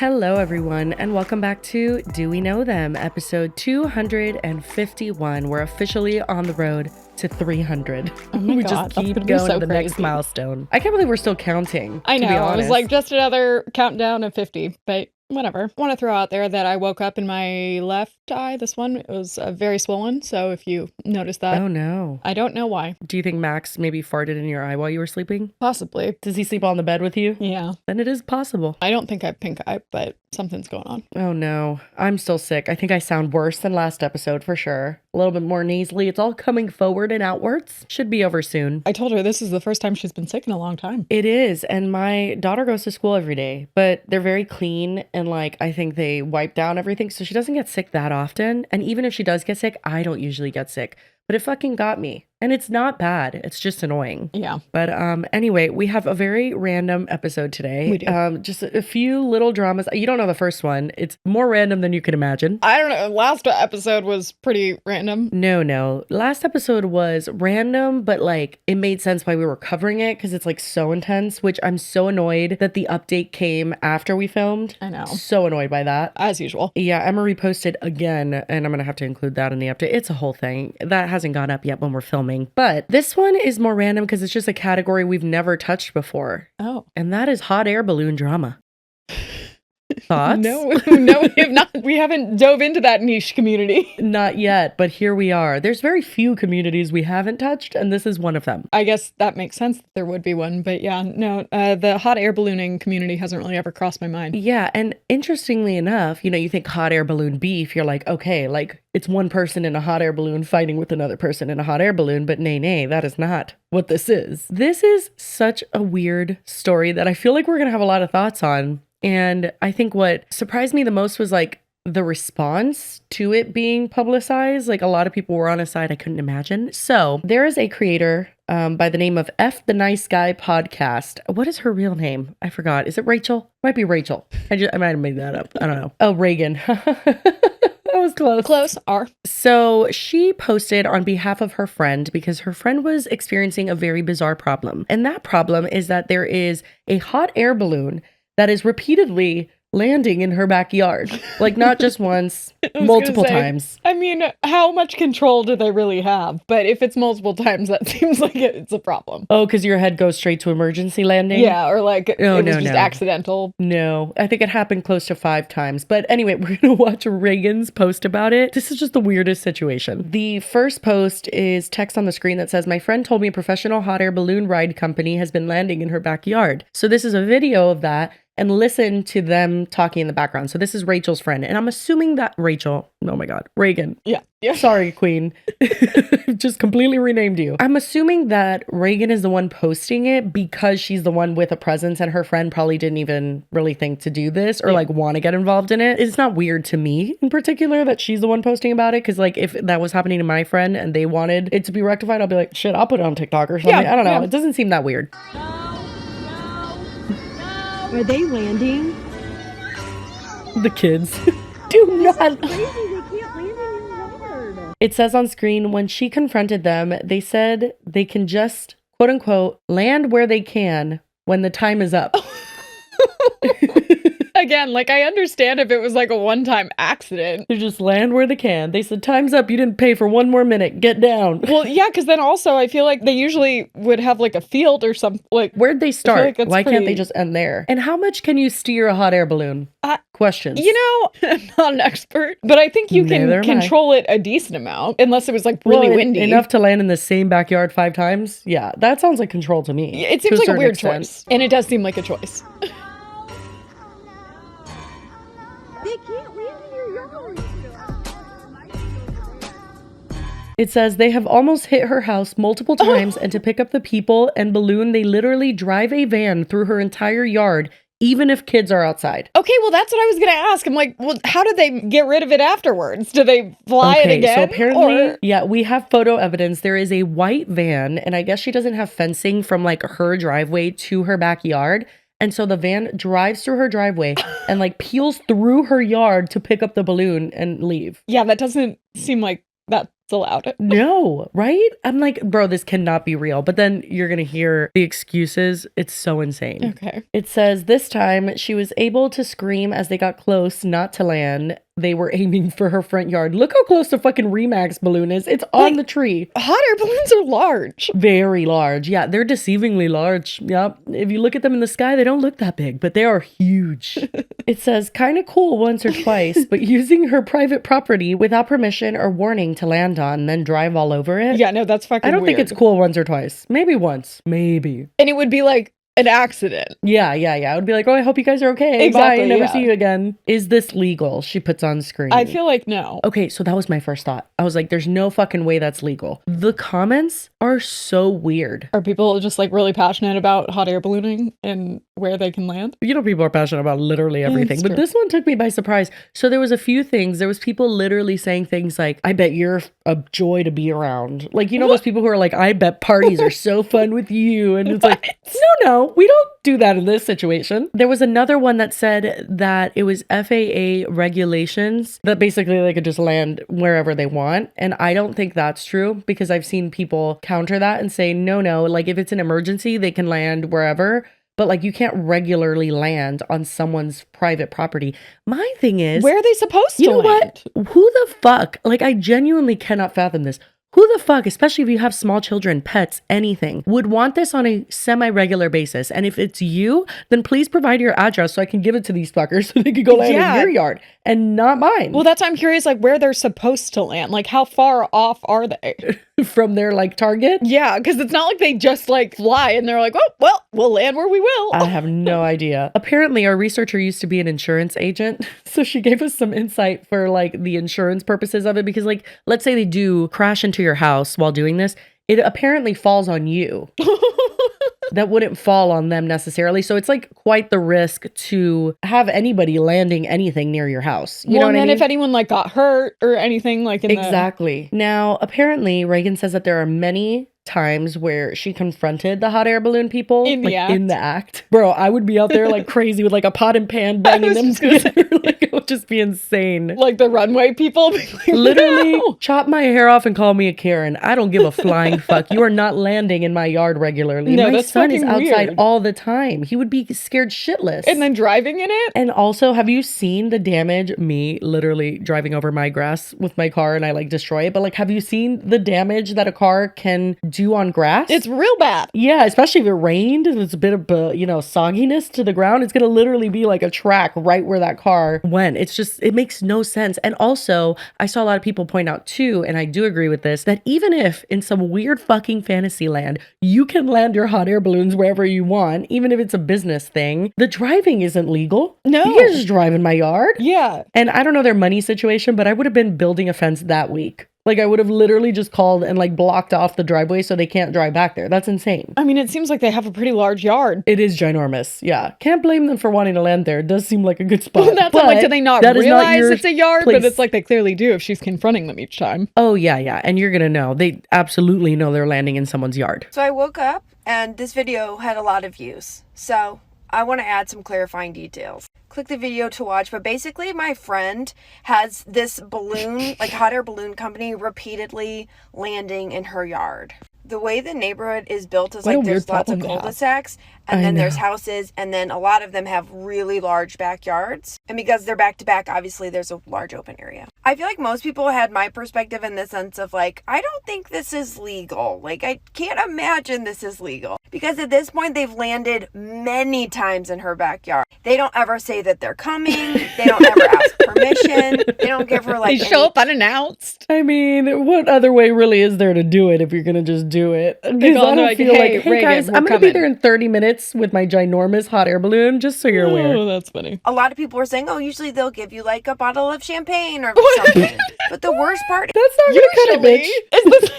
Hello, everyone, and welcome back to Do We Know Them, episode 251. We're officially on the road to 300. Oh my we God, just keep that's going so to the next crazy. milestone. I can't believe we're still counting. I know. To be It was honest. like just another countdown of 50, but whatever. I want to throw out there that I woke up in my left eye. This one, it was very swollen. So if you notice that, Oh no. I don't know why. Do you think Max maybe farted in your eye while you were sleeping? Possibly. Does he sleep on the bed with you? Yeah. Then it is possible. I don't think I have pink eye, but something's going on. Oh no. I'm still sick. I think I sound worse than last episode for sure. A little bit more nasally. It's all coming forward and outwards. Should be over soon. I told her this is the first time she's been sick in a long time. It is. And my daughter goes to school every day, but they're very clean. And like, I think they wipe down everything. So she doesn't get sick that often. And even if she does get sick, I don't usually get sick. But it fucking got me. And it's not bad. It's just annoying. Yeah. But anyway, we have a very random episode today. We do. Just a few little dramas. You don't know the first one. It's more random than you can imagine. I don't know. Last episode was pretty random. No. Last episode was random, but like it made sense why we were covering it because it's like so intense, which I'm so annoyed that the update came after we filmed. I know. So annoyed by that. As usual. Yeah, Emma reposted again, and I'm going to have to include that in the update. It's a whole thing. That hasn't gone up yet when we're filming. But this one is more random because it's just a category we've never touched before. Oh. And that is hot air balloon drama. Thoughts? No, we have not. We haven't dove into that niche community. Not yet, but here we are. There's very few communities we haven't touched, and this is one of them. I guess that makes sense that there would be one, but yeah, no, the hot air ballooning community hasn't really ever crossed my mind. Yeah, and interestingly enough, you think hot air balloon beef, you're like, okay, like it's one person in a hot air balloon fighting with another person in a hot air balloon, but nay, that is not what this is. This is such a weird story that I feel like we're gonna have a lot of thoughts on. And I think what surprised me the most was like the response to it being publicized. Like a lot of people were on a side I couldn't imagine. So there is a creator by the name of F the Nice Guy Podcast. What is her real name? I forgot. Is it Rachel? Might be Rachel. I might have made that up. I don't know. Oh, Reagan. That was close. Close. R. So she posted on behalf of her friend because her friend was experiencing a very bizarre problem. And that problem is that there is a hot air balloon that is repeatedly landing in her backyard. Like not just once, multiple times. I mean, how much control do they really have? But if it's multiple times, that seems like it's a problem. Oh, because your head goes straight to emergency landing? Yeah, or like it was just no. accidental. No, I think it happened close to 5 times. But anyway, we're going to watch Reagan's post about it. This is just the weirdest situation. The first post is text on the screen that says, "My friend told me a professional hot air balloon ride company has been landing in her backyard." So this is a video of that. And listen to them talking in the background. So this is Rachel's friend. And I'm assuming that Reagan. Yeah. Sorry, Queen. Just completely renamed you. I'm assuming that Reagan is the one posting it because she's the one with a presence and her friend probably didn't even really think to do this or like want to get involved in it. It's not weird to me in particular that she's the one posting about it. Cause like if that was happening to my friend and they wanted it to be rectified, I'll be like, shit, I'll put it on TikTok or something. I don't know. Yeah. It doesn't seem that weird. Are they landing? The kids. Do not. Crazy, they can't land in your yard. It says on screen, when she confronted them, they said they can just, quote unquote, land where they can when the time is up. Again, like I understand if it was like a one-time accident. They just land where they can. They said, time's up. You didn't pay for one more minute. Get down. Well, yeah, because then also I feel like they usually would have like a field or something. Like, where'd they start? like Why can't they just end there? And how much can you steer a hot air balloon? Questions. I'm not an expert, but I think you can control it a decent amount, unless it was like really windy. Enough to land in the same backyard 5 times? Yeah, that sounds like control to me. It seems like a weird choice. And it does seem like a choice. They can't land in your yard. It says they have almost hit her house multiple times, and to pick up the people and balloon, they literally drive a van through her entire yard, even if kids are outside. Okay, well, that's what I was going to ask. I'm like, well, how did they get rid of it afterwards? Do they fly it again? So apparently, yeah, we have photo evidence. There is a white van, and I guess she doesn't have fencing from like her driveway to her backyard. And so the van drives through her driveway and like peels through her yard to pick up the balloon and leave. Yeah, that doesn't seem like that's it's allowed. No, right? I'm like, bro, this cannot be real. But then you're going to hear the excuses. It's so insane. Okay. It says this time she was able to scream as they got close, not to land. They were aiming for her front yard. Look how close the fucking Remax balloon is. It's on the tree. Hot air balloons are large. Very large. Yeah, they're deceivingly large. Yep. If you look at them in the sky, they don't look that big, but they are huge. It says kind of cool once or twice, but using her private property without permission or warning to land on, then drive all over it. Yeah, no, that's fucking I don't weird. think it's cool once or twice. Maybe once. Maybe. And it would be like an accident. Yeah. I would be like, oh, I hope you guys are okay. Exactly, Bye. Never yeah. see you again. Is this legal? She puts on screen. I feel like no. Okay, so that was my first thought. I was like, there's no fucking way that's legal. The comments are so weird. Are people just like really passionate about hot air ballooning and where they can land? You know, people are passionate about literally everything, It's but true. this one took me by surprise. So there was a few things. There was people literally saying things like, I bet you're a joy to be around. Like, you know, those people who are like, I bet parties are so fun with you. And it's like, no, we don't do that in this situation. There was another one that said that it was FAA regulations that basically they could just land wherever they want. And I don't think that's true because I've seen people counter that and say, no, like if it's an emergency, they can land wherever. But like you can't regularly land on someone's private property. My thing is, Where are they supposed to you know land? what? Who the fuck? Like I genuinely cannot fathom this. Who the fuck, especially if you have small children, pets, anything, would want this on a semi-regular basis? And if it's you, then please provide your address so I can give it to these fuckers so they can go land in your yard and not mine. Well, that's why I'm curious, like where they're supposed to land. Like how far off are they? From their like target? Yeah, because it's not like they just like fly and they're like, oh, well, we'll land where we will. I have no idea. Apparently, our researcher used to be an insurance agent. So she gave us some insight for like the insurance purposes of it. Because like, let's say they do crash into your house while doing this. It apparently falls on you. That wouldn't fall on them necessarily. So it's like quite the risk to have anybody landing anything near your house. You know what I mean? If anyone like got hurt or anything like in Exactly. Now, apparently, Reagan says that there are many times where she confronted the hot air balloon people In the in the act. Bro, I would be out there like crazy with like a pot and pan banging them together. Like it would just be insane. like the runway people. Literally No. chop my hair off and call me a Karen. I don't give a flying fuck. You are not landing in my yard regularly. No, My that's son is fucking outside weird. all the time. He would be scared shitless. And then driving in it. And also, have you seen the damage? Me literally driving over my grass with my car and I like destroy it. But like, have you seen the damage that a car can do on grass? It's real bad. Yeah, especially if it rained, there's a bit of, sogginess to the ground. It's going to literally be like a track right where that car went. It's just, it makes no sense. And also, I saw a lot of people point out too, and I do agree with this, that even if in some weird fucking fantasy land, you can land your hot air balloons wherever you want, even if it's a business thing, the driving isn't legal. No. You can't just drive in my yard. Yeah. And I don't know their money situation, but I would have been building a fence that week. Like I would have literally just called and like blocked off the driveway so they can't drive back there. That's insane. I mean, it seems like they have a pretty large yard. It is ginormous. Yeah. Can't blame them for wanting to land there. It does seem like a good spot. That's not like, do they not that is realize your it's a yard? place. But it's like they clearly do if she's confronting them each time. Oh, yeah. And you're going to know. They absolutely know they're landing in someone's yard. So I woke up and this video had a lot of views. So I want to add some clarifying details. Click the video to watch, but basically my friend has this balloon, like hot air balloon company, repeatedly landing in her yard. The way the neighborhood is built is What a like there's weird lots of problem to have. cul-de-sacs and I then there's know. houses and then a lot of them have really large backyards. And because they're back to back, obviously there's a large open area. I feel like most people had my perspective in the sense of like, I don't think this is legal. Like I can't imagine this is legal. Because at this point they've landed many times in her backyard. They don't ever say that they're coming. They don't ever ask permission. They don't give her like They show up unannounced. I mean, what other way really is there to do it if you're going to just do it? They Because go I and don't like, feel "Hey, like, hey Reagan, guys, we're I'm going to be coming." there in 30 minutes with my ginormous hot air balloon, just so you're aware. Oh, that's funny. a lot of people are saying, oh, usually they'll give you like a bottle of champagne or something. But the worst part That's not going to cut it, bitch. Is this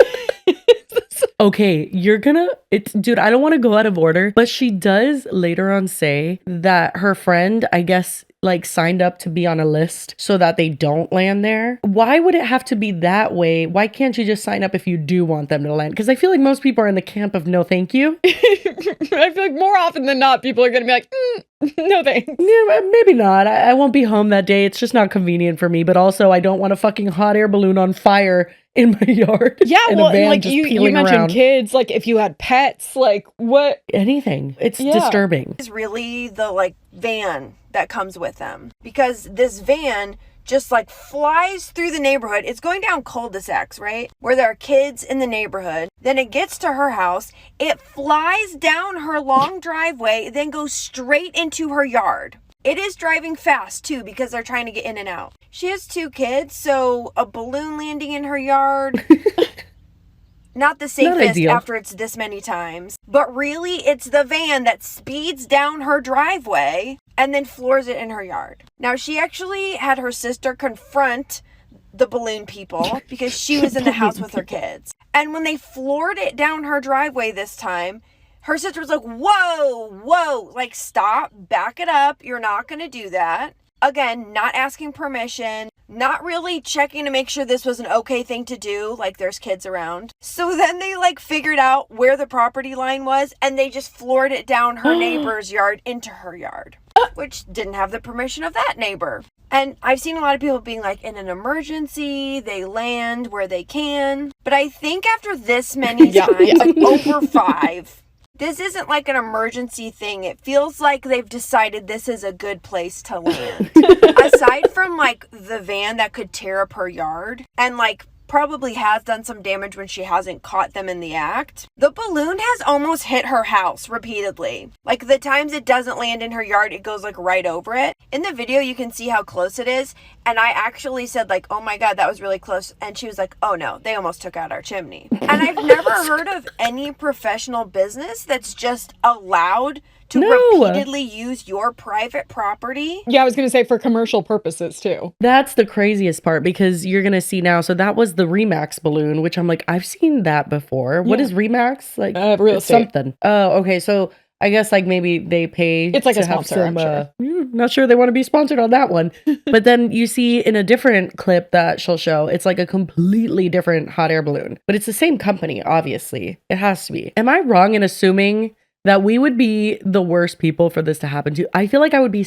Okay, dude, I don't want to go out of order, but she does later on say that her friend, I guess, like signed up to be on a list so that they don't land there. Why would it have to be that way? Why can't you just sign up if you do want them to land? Because I feel like most people are in the camp of no thank you. I feel like more often than not, people are going to be like, No thanks. Yeah, maybe not. I won't be home that day. It's just not convenient for me. But also, I don't want a fucking hot air balloon on fire in my yard. Yeah, and well, a van like just you peeling mentioned around. kids, like if you had pets, like what? Anything. It's Yeah. disturbing. Is really the like van that comes with them, because this van just like flies through the neighborhood. It's going down cul-de-sacs, right? Where there are kids in the neighborhood. Then it gets to her house. It flies down her long driveway, then goes straight into her yard. It is driving fast too, because they're trying to get in and out. She has 2 kids, so a balloon landing in her yard, not the safest ideal. after it's this many times. But really, it's the van that speeds down her driveway and then floors it in her yard. Now, she actually had her sister confront the balloon people because she was in the house with her kids. And when they floored it down her driveway this time, her sister was like, whoa, like, stop, back it up. You're not going to do that. Again, not asking permission, not really checking to make sure this was an okay thing to do, like there's kids around. So then they like figured out where the property line was, and they just floored it down her neighbor's yard into her yard, which didn't have the permission of that neighbor. And I've seen a lot of people being like, in an emergency, they land where they can. But I think after this many times, like over 5, this isn't like an emergency thing. It feels like they've decided this is a good place to land. Aside from like the van that could tear up her yard and like probably has done some damage when she hasn't caught them in the act, the balloon has almost hit her house repeatedly. Like the times it doesn't land in her yard, it goes like right over it. In the video, you can see how close it is. And I actually said like, oh my God, that was really close. And she was like, oh no, they almost took out our chimney. And I've never heard of any professional business that's just allowed to repeatedly use your private property. Yeah, I was going to say for commercial purposes too. That's the craziest part, because you're going to see now. So that was the Remax balloon, which I'm like, I've seen that before. What is Remax? Like real it's estate. something. Oh, okay. So I guess like maybe they pay. It's like to a have sponsor, I'm sure. Not sure they want to be sponsored on that one. But then you see in a different clip that she'll show, it's like a completely different hot air balloon. But it's the same company, obviously. It has to be. Am I wrong in assuming that we would be the worst people for this to happen to? I feel like I would be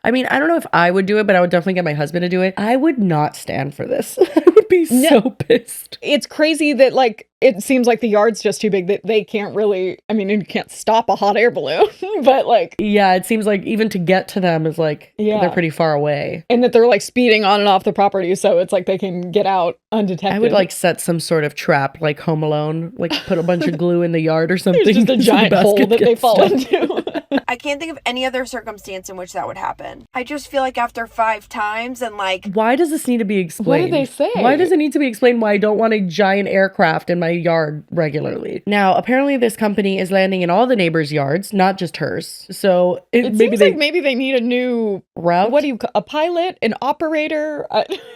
I mean, I don't know if I would do it, but I would definitely get my husband to do it. I would not stand for this. I would be so pissed. It's crazy that like it seems like the yard's just too big that they can't really, I mean, you can't stop a hot air balloon, but like, yeah, it seems like even to get to them is like, Yeah. they're pretty far away. and that they're like speeding on and off the property, so it's like they can get out undetected. I would like set some sort of trap, like Home Alone, like put a bunch of glue in the yard or something. There's just a so the giant hole basket that they gets fall stuck. into. I can't think of any other circumstance in which that would happen. I just feel like after 5 times and like, Why does this need to be explained? What did they say? Why does it need to be explained why I don't want a giant aircraft in my yard regularly? Now, apparently this company is landing in all the neighbors' yards, not just hers. So It seems like maybe they need a new route. What do you a pilot, an operator?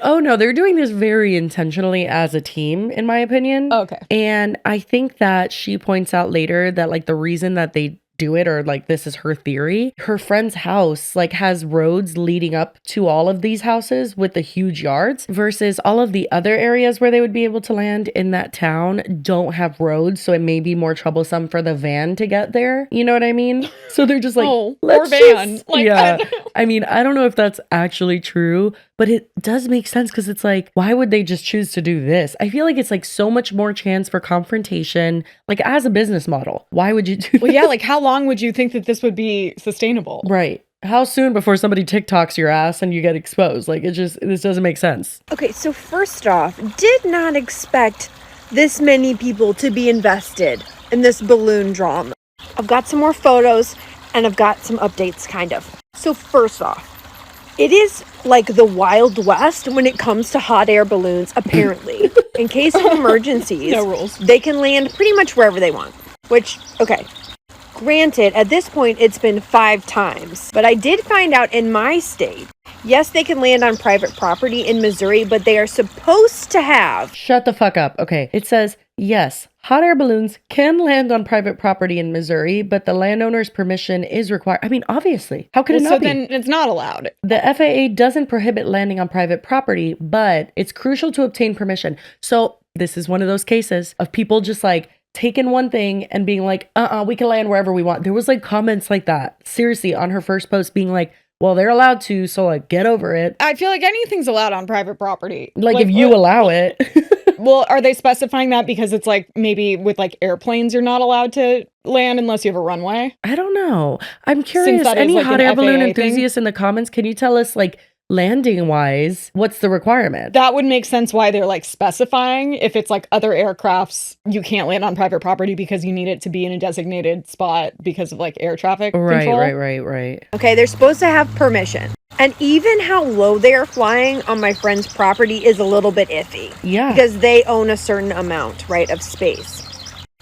Oh no, they're doing this very intentionally as a team, in my opinion. Okay. And I think that she points out later that like the reason that they do it, or like this is her theory, her friend's house like has roads leading up to all of these houses with the huge yards, versus all of the other areas where they would be able to land in that town don't have roads, so it may be more troublesome for the van to get there. You know what I mean? So they're just like, Oh, let's poor van. just- Like, yeah. I mean, I don't know if that's actually true, but it does make sense, because it's like, why would they just choose to do this? I feel like it's like so much more chance for confrontation, like as a business model. Why would you do Well, that? yeah, like how long would you think that this would be sustainable? Right. How soon before somebody TikToks your ass and you get exposed? Like, this doesn't make sense. Okay, so first off, did not expect this many people to be invested in this balloon drama. I've got some more photos and I've got some updates, kind of. So first off, it is like the Wild West when it comes to hot air balloons, apparently. In case of emergencies, No rules. they can land pretty much wherever they want. Which, okay, granted, at this point, it's been 5 times. But I did find out in my state, yes, they can land on private property in Missouri, but they are supposed to have. Shut the fuck up. Okay. It says, yes, hot air balloons can land on private property in Missouri, but the landowner's permission is required. I mean, obviously. How could it Well, not so be? then it's not allowed. The FAA doesn't prohibit landing on private property, but it's crucial to obtain permission. So this is one of those cases of people just like taking one thing and being like, we can land wherever we want. There was like comments like that, seriously, on her first post being like, well, they're allowed to, so like get over it. I feel like anything's allowed on private property. Like if you allow it. Well, are they specifying that because it's like maybe with like airplanes you're not allowed to land unless you have a runway? I don't know. I'm curious. that is, Any like, hot an air balloon FAA enthusiasts in the comments, can you tell us like landing wise, what's the requirement? That would make sense why they're like specifying if it's like other aircrafts, you can't land on private property because you need it to be in a designated spot because of like air traffic control. Right. Okay, they're supposed to have permission. And even how low they are flying on my friend's property is a little bit iffy. Yeah. Because they own a certain amount, right, of space.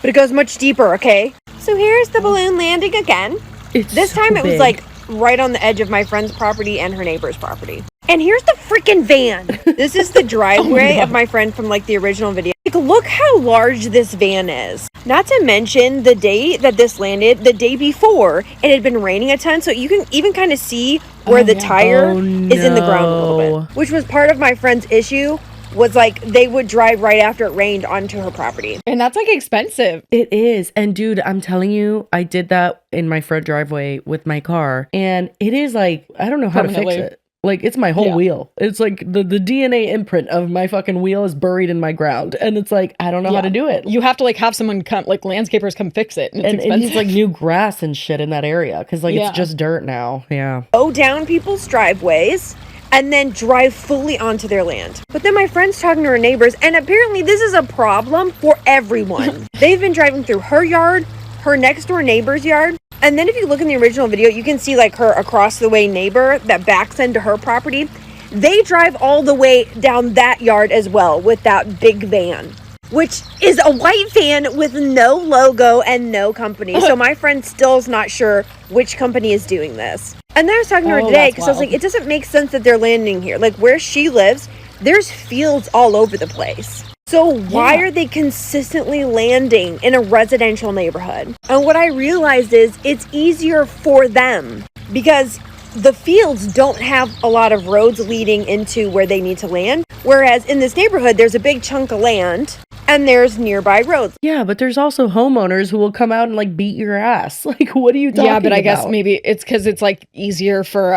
But it goes much deeper, okay? So here's the balloon landing again. This time it was like right on the edge of my friend's property and her neighbor's property. And here's the freaking van. This is the driveway of my friend from like the original video. Like, look how large this van is. Not to mention the day that this landed, the day before, it had been raining a ton. So you can even kind of see where the tire is in the ground a little bit. Which was part of my friend's issue, was like they would drive right after it rained onto her property. And that's like expensive. It is. And dude, I'm telling you, I did that in my front driveway with my car. And it is like, I don't know how to fix it. Like, it's my whole wheel. It's like the DNA imprint of my fucking wheel is buried in my ground. And it's like, I don't know how to do it. You have to like have someone come, like landscapers come fix it. And it's it needs like new grass and shit in that area. Because like it's just dirt now. Yeah. Go down people's driveways and then drive fully onto their land. But then my friend's talking to her neighbors, and apparently this is a problem for everyone. They've been driving through her yard, her next door neighbor's yard. And then if you look in the original video, you can see like her across the way neighbor that backs into her property. They drive all the way down that yard as well with that big van, which is a white van with no logo and no company. So my friend still is not sure which company is doing this. And then I was talking to her today because I was like, it doesn't make sense that they're landing here. Like where she lives, there's fields all over the place. So why are they consistently landing in a residential neighborhood? And what I realized is it's easier for them because the fields don't have a lot of roads leading into where they need to land. Whereas in this neighborhood, there's a big chunk of land and there's nearby roads. Yeah, but there's also homeowners who will come out and like beat your ass. Like, what are you talking about? Yeah, but I guess maybe it's because it's like easier for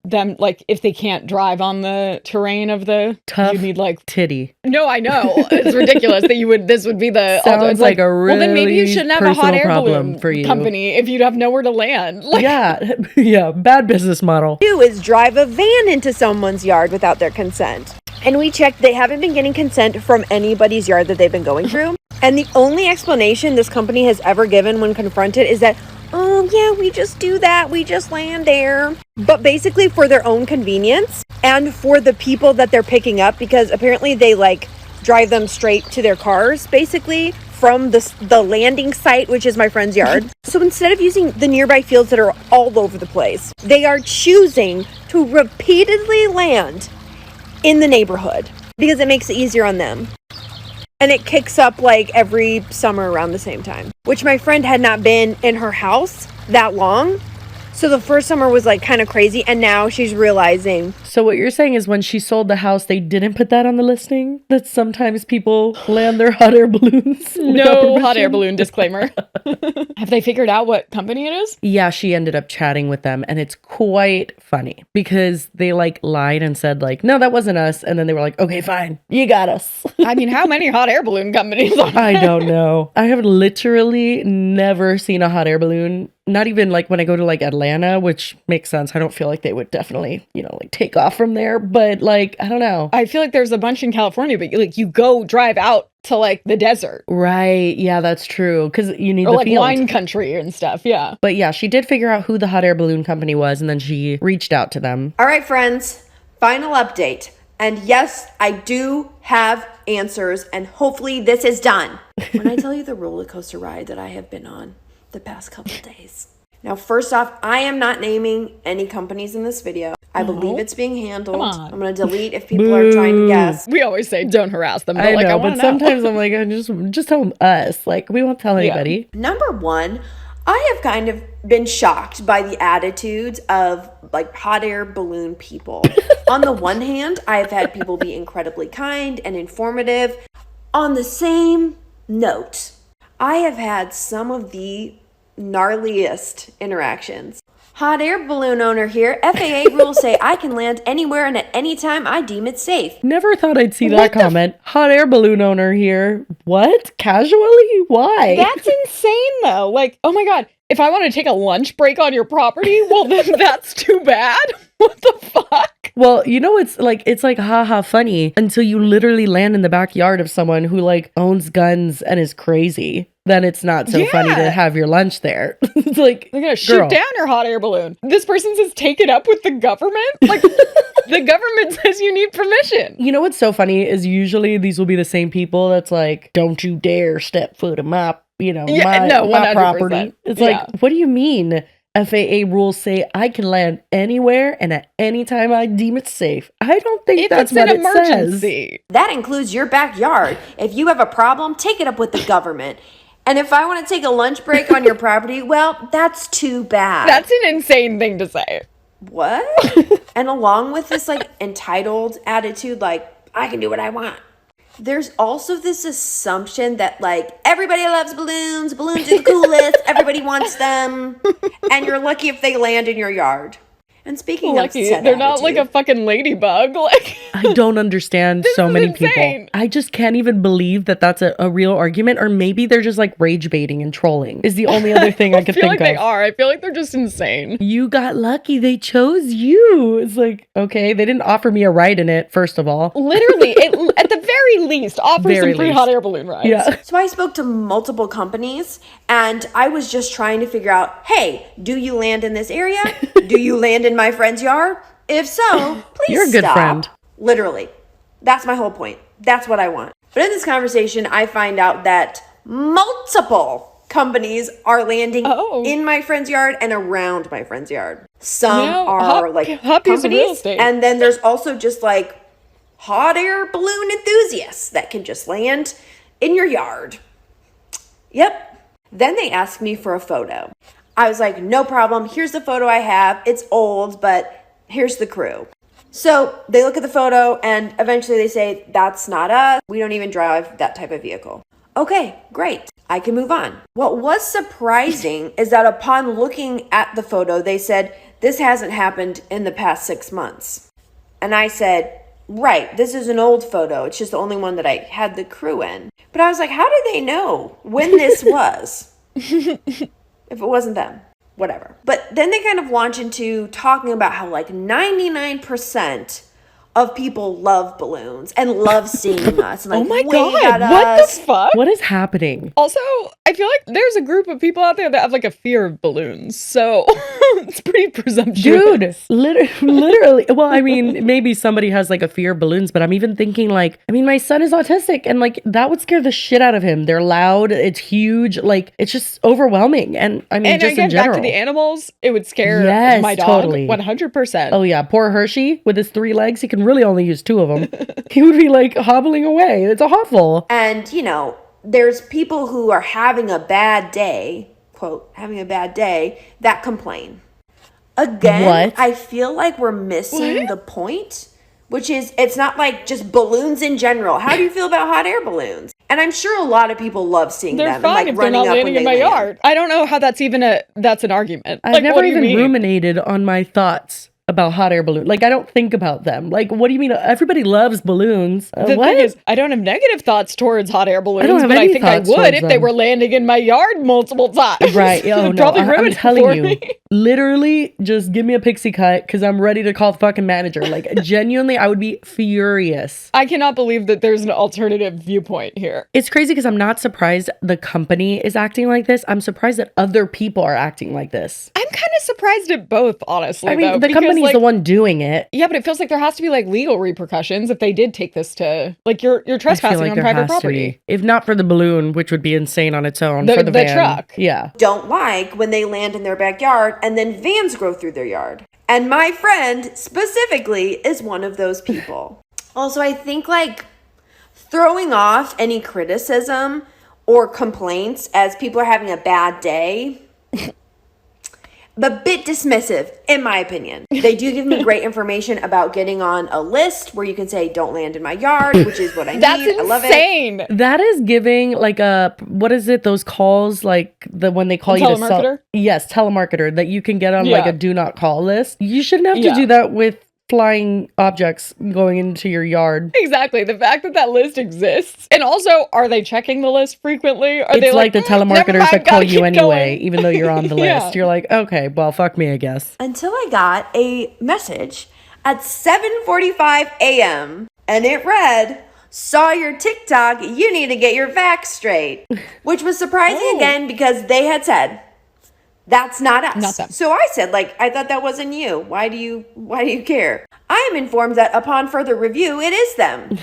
them, like if they can't drive on the terrain of the tough, you need like titty. No, I know it's ridiculous that this would be the sounds like a really well then maybe you shouldn't have a hot air balloon for you. company if you'd have nowhere to land. Like, yeah, bad business model. Do is drive a van into someone's yard without their consent. And we checked, they haven't been getting consent from anybody's yard that they've been going through. And the only explanation this company has ever given when confronted is that, oh yeah, we just do that. We just land there. But basically for their own convenience and for the people that they're picking up, because apparently they like drive them straight to their cars, basically from the landing site, which is my friend's yard. So instead of using the nearby fields that are all over the place, they are choosing to repeatedly land in the neighborhood because it makes it easier on them. And it kicks up like every summer around the same time, which my friend had not been in her house that long. So the first summer was like kind of crazy. And now she's realizing. So what you're saying is when she sold the house, they didn't put that on the listing? That sometimes people land their hot air balloons? No hot air balloon disclaimer. Have they figured out what company it is? Yeah, she ended up chatting with them. And it's quite funny because they like lied and said like, no, that wasn't us. And then they were like, okay, fine. You got us. I mean, how many hot air balloon companies are there? I don't know. I have literally never seen a hot air balloon. Not even like when I go to like Atlanta, which makes sense. I don't feel like they would definitely, like take off from there. But like, I don't know. I feel like there's a bunch in California, but like you go drive out to like the desert. Right. Yeah, that's true. Because you need or the like field. wine country and stuff. Yeah. But yeah, she did figure out who the hot air balloon company was. And then she reached out to them. All right, friends, final update. And yes, I do have answers. And hopefully this is done. When I tell you the roller coaster ride that I have been on the past couple of days. Now, first off, I am not naming any companies in this video. I believe it's being handled. I'm going to delete if people are trying to guess. We always say don't harass them. But I like, know, I but sometimes I'm like, just tell them us. Like, we won't tell anybody. Number one, I have kind of been shocked by the attitudes of like hot air balloon people. On the one hand, I have had people be incredibly kind and informative. On the same note, I have had some of the gnarliest interactions. Hot air balloon owner here. FAA rules say I can land anywhere and at any time I deem it safe. Never thought I'd see that comment. Hot air balloon owner here. What? Casually? Why? That's insane, though. Like, oh my God, if I want to take a lunch break on your property, well, then that's too bad. What the fuck? Well, you know, it's like haha funny until you literally land in the backyard of someone who like owns guns and is crazy. Then it's not so funny to have your lunch there. It's like, they're gonna shoot down your hot air balloon. This person says take it up with the government? Like, the government says you need permission. You know what's so funny is usually these will be the same people that's like, don't you dare step foot in my, my property. It's like, what do you mean? FAA rules say I can land anywhere and at any time I deem it safe. I don't think that's what it says. That includes your backyard. If you have a problem, take it up with the government. And if I want to take a lunch break on your property, well, that's too bad. That's an insane thing to say. What? And along with this like entitled attitude, like I can do what I want. There's also this assumption that like everybody loves balloons. Balloons are the coolest. Everybody wants them. And you're lucky if they land in your yard. And speaking of said they're not like a fucking ladybug. Like, I don't understand so many people. I just can't even believe that that's a real argument. Or maybe they're just like rage baiting and trolling is the only other thing I could think of. I feel like they are. I feel like they're just insane. You got lucky. They chose you. It's like, okay, they didn't offer me a ride in it, first of all. Literally, at the very least, offer some free hot air balloon rides. Yeah. So I spoke to multiple companies and I was just trying to figure out, hey, do you land in this area? Do you land in my friend's yard? If so, please You're a good stop. friend. Literally. That's my whole point. That's what I want. But in this conversation, I find out that multiple companies are landing in my friend's yard and around my friend's yard. Some are like companies, and then there's also just like hot air balloon enthusiasts that can just land in your yard. Yep. Then they asked me for a photo. I was like, no problem. Here's the photo I have. It's old, but here's the crew. So they look at the photo and eventually they say, that's not us. We don't even drive that type of vehicle. Okay, great. I can move on. What was surprising is that upon looking at the photo, they said, this hasn't happened in the past 6 months. And I said, right, this is an old photo. It's just the only one that I had the crew in. But I was like, how did they know when this was? If it wasn't them, whatever. But then they kind of launch into talking about how like 99% of people love balloons and love seeing us. And, like, oh my God, what the fuck? What is happening? Also, I feel like there's a group of people out there that have like a fear of balloons. So it's pretty presumptuous. Dude, literally. Well, I mean, maybe somebody has like a fear of balloons, but I'm even thinking like, I mean, my son is autistic and like that would scare the shit out of him. They're loud. It's huge. Like it's just overwhelming. And I mean, just in general. Back to the animals, it would scare my dog. Totally. 100%. Oh yeah. Poor Hershey with his 3 legs. He can really only use 2 of them. He would be like hobbling away. It's awful. And you know, there's people who are having a bad day, quote, having a bad day, that complain. Again, what? I feel like we're missing the point, which is it's not like just balloons in general. How do you feel about hot air balloons? And I'm sure a lot of people love seeing them. They're fine and, like, if they're not landing in my yard. I don't know how that's even that's an argument. I've never even ruminated on my thoughts about hot air balloons. Like, I don't think about them. Like, what do you mean? Everybody loves balloons. The thing is, I don't have negative thoughts towards hot air balloons, but I think I would if they were landing in my yard multiple times. Right. Oh, no. I'm telling you. Literally, just give me a pixie cut because I'm ready to call the fucking manager. Like, genuinely, I would be furious. I cannot believe that there's an alternative viewpoint here. It's crazy because I'm not surprised the company is acting like this. I'm surprised that other people are acting like this. I'm kind of surprised at both, honestly. I mean, the company's the one doing it. Yeah, but it feels like there has to be like legal repercussions if they did take this to like you're trespassing on private property. If not for the balloon, which would be insane on its own, for the van. Truck. Yeah. Don't like when they land in their backyard and then vans grow through their yard. And my friend specifically is one of those people. Also, I think like throwing off any criticism or complaints as people are having a bad day a bit dismissive, in my opinion. They do give me great information about getting on a list where you can say, don't land in my yard, which is what I need. That's I love it. insane. That is giving like a, what is it? Those calls, like when they call you to sell. Telemarketer? Yes, telemarketer, that you can get on like Yeah. a do not call list. You shouldn't have to Yeah. do that with flying objects going into your yard. Exactly. The fact that that list exists. And also, are they checking the list frequently? Are It's they like the never telemarketers mind, that call gotta you keep anyway, going." even though you're on the Yeah. list. You're like, okay, well, fuck me, I guess. Until I got a message at 7:45 a.m. and it read, saw your TikTok, you need to get your facts straight. Which was surprising again because they had said, that's not us. Not them. So I said, like, I thought that wasn't you. Why do you care? I am informed that upon further review, it is them.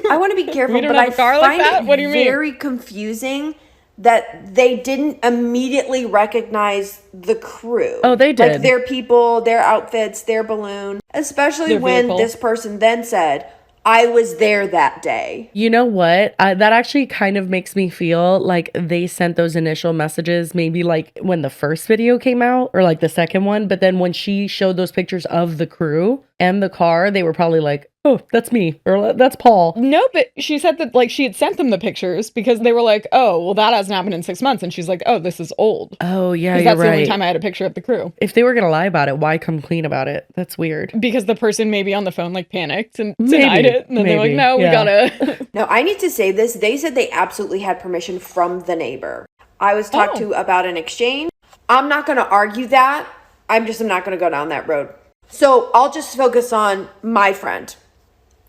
I want to be careful, We don't but have I a car like find that? it What do you mean? very confusing that they didn't immediately recognize the crew. Oh, they did. Like their people, their outfits, their balloon. Especially Their when vehicle. this person then said, I was there that day. You know what? That actually kind of makes me feel like they sent those initial messages maybe like when the first video came out or like the second one. But then when she showed those pictures of the crew and the car, they were probably like, oh, that's me or that's Paul. No, but she said that like she had sent them the pictures because they were like, oh, well, that hasn't happened in 6 months. And she's like, oh, this is old. Oh, yeah, Because you're that's the only right. time I had a picture of the crew. If they were going to lie about it, why come clean about it? That's weird. Because the person maybe on the phone like panicked and Maybe, denied it. And then they're like, maybe, no, yeah. we gotta. Now, I need to say this. They said they absolutely had permission from the neighbor. I was talked to about an exchange. I'm not going to argue that. I'm not going to go down that road. So I'll just focus on my friend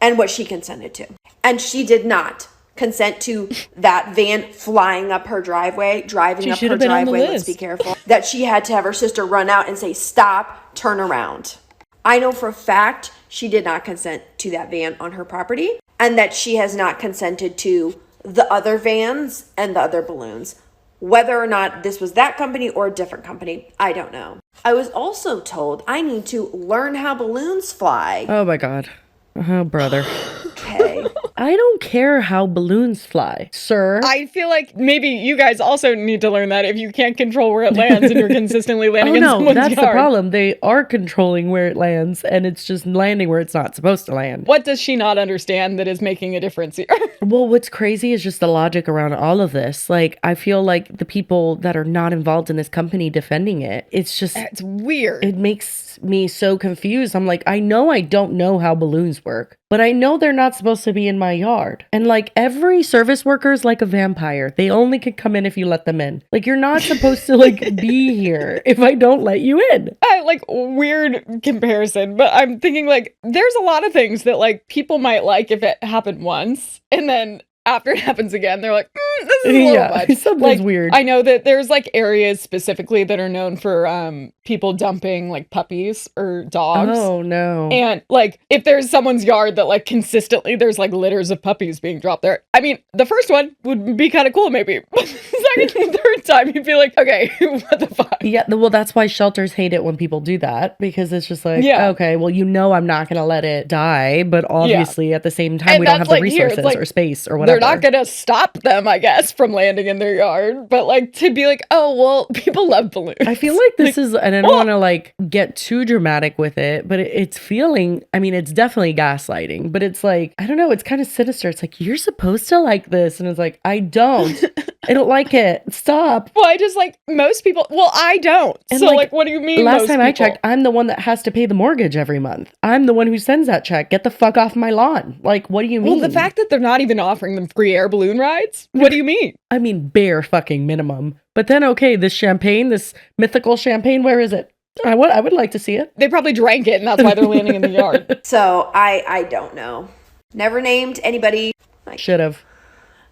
and what she consented to. And she did not consent to that van flying up her driveway, driving She up should her have been on the driveway. Let's list. be careful. That she had to have her sister run out and say, stop, turn around. I know for a fact she did not consent to that van on her property and that she has not consented to the other vans and the other balloons. Whether or not this was that company or a different company, I don't know. I was also told I need to learn how balloons fly. Oh, my God. Oh, brother. Okay. I don't care how balloons fly, sir. I feel like maybe you guys also need to learn that if you can't control where it lands and you're consistently landing Oh in no, someone's that's the yard. problem. They are controlling where it lands and it's just landing where it's not supposed to land. What does she not understand that is making a difference here? Well, what's crazy is just the logic around all of this. Like, I feel like the people that are not involved in this company defending it, it's just, It's weird. it makes me so confused. I'm like, I know I don't know how balloons work, but I know they're not supposed to be in my yard. And like every service worker is like a vampire. They only can come in if you let them in. Like, you're not supposed to like be here if I don't let you in. Like weird comparison, but I'm thinking like there's a lot of things that like people might like if it happened once, and then after it happens again, they're like, this is a little much. Something's Like, weird. I know that there's like areas specifically that are known for people dumping like puppies or dogs. Oh no. And like if there's someone's yard that like consistently there's like litters of puppies being dropped there. I mean, the first one would be kind of cool maybe. Second and third time you'd be like, okay, what the fuck? Yeah, well, that's why shelters hate it when people do that, because it's just like, Yeah. okay, well, you know, I'm not going to let it die, but obviously at the same time, And we don't have that's the like here, it's resources like, or space or whatever. They're not gonna stop them, I guess, from landing in their yard. But like to be like, oh well, people love balloons. I feel like this is, and I don't want to like get too dramatic with it, but it's feeling, I mean, it's definitely gaslighting, but it's like, I don't know, it's kind of sinister. It's like, you're supposed to like this. And it's like, I don't. I don't like it. Stop. Well, I just like most people. Well, I don't. And, So like, like, what do you mean? Last most time I people? checked, I'm the one that has to pay the mortgage every month. I'm the one who sends that check. Get the fuck off my lawn. Like, what do you mean? Well, the fact that they're not even offering them free air balloon rides. What do you mean? I mean, bare fucking minimum. But then, okay, this champagne, this mythical champagne, where is it? I would like to see it. They probably drank it, and that's why they're landing in the yard. So I don't know. Never named anybody. Should have.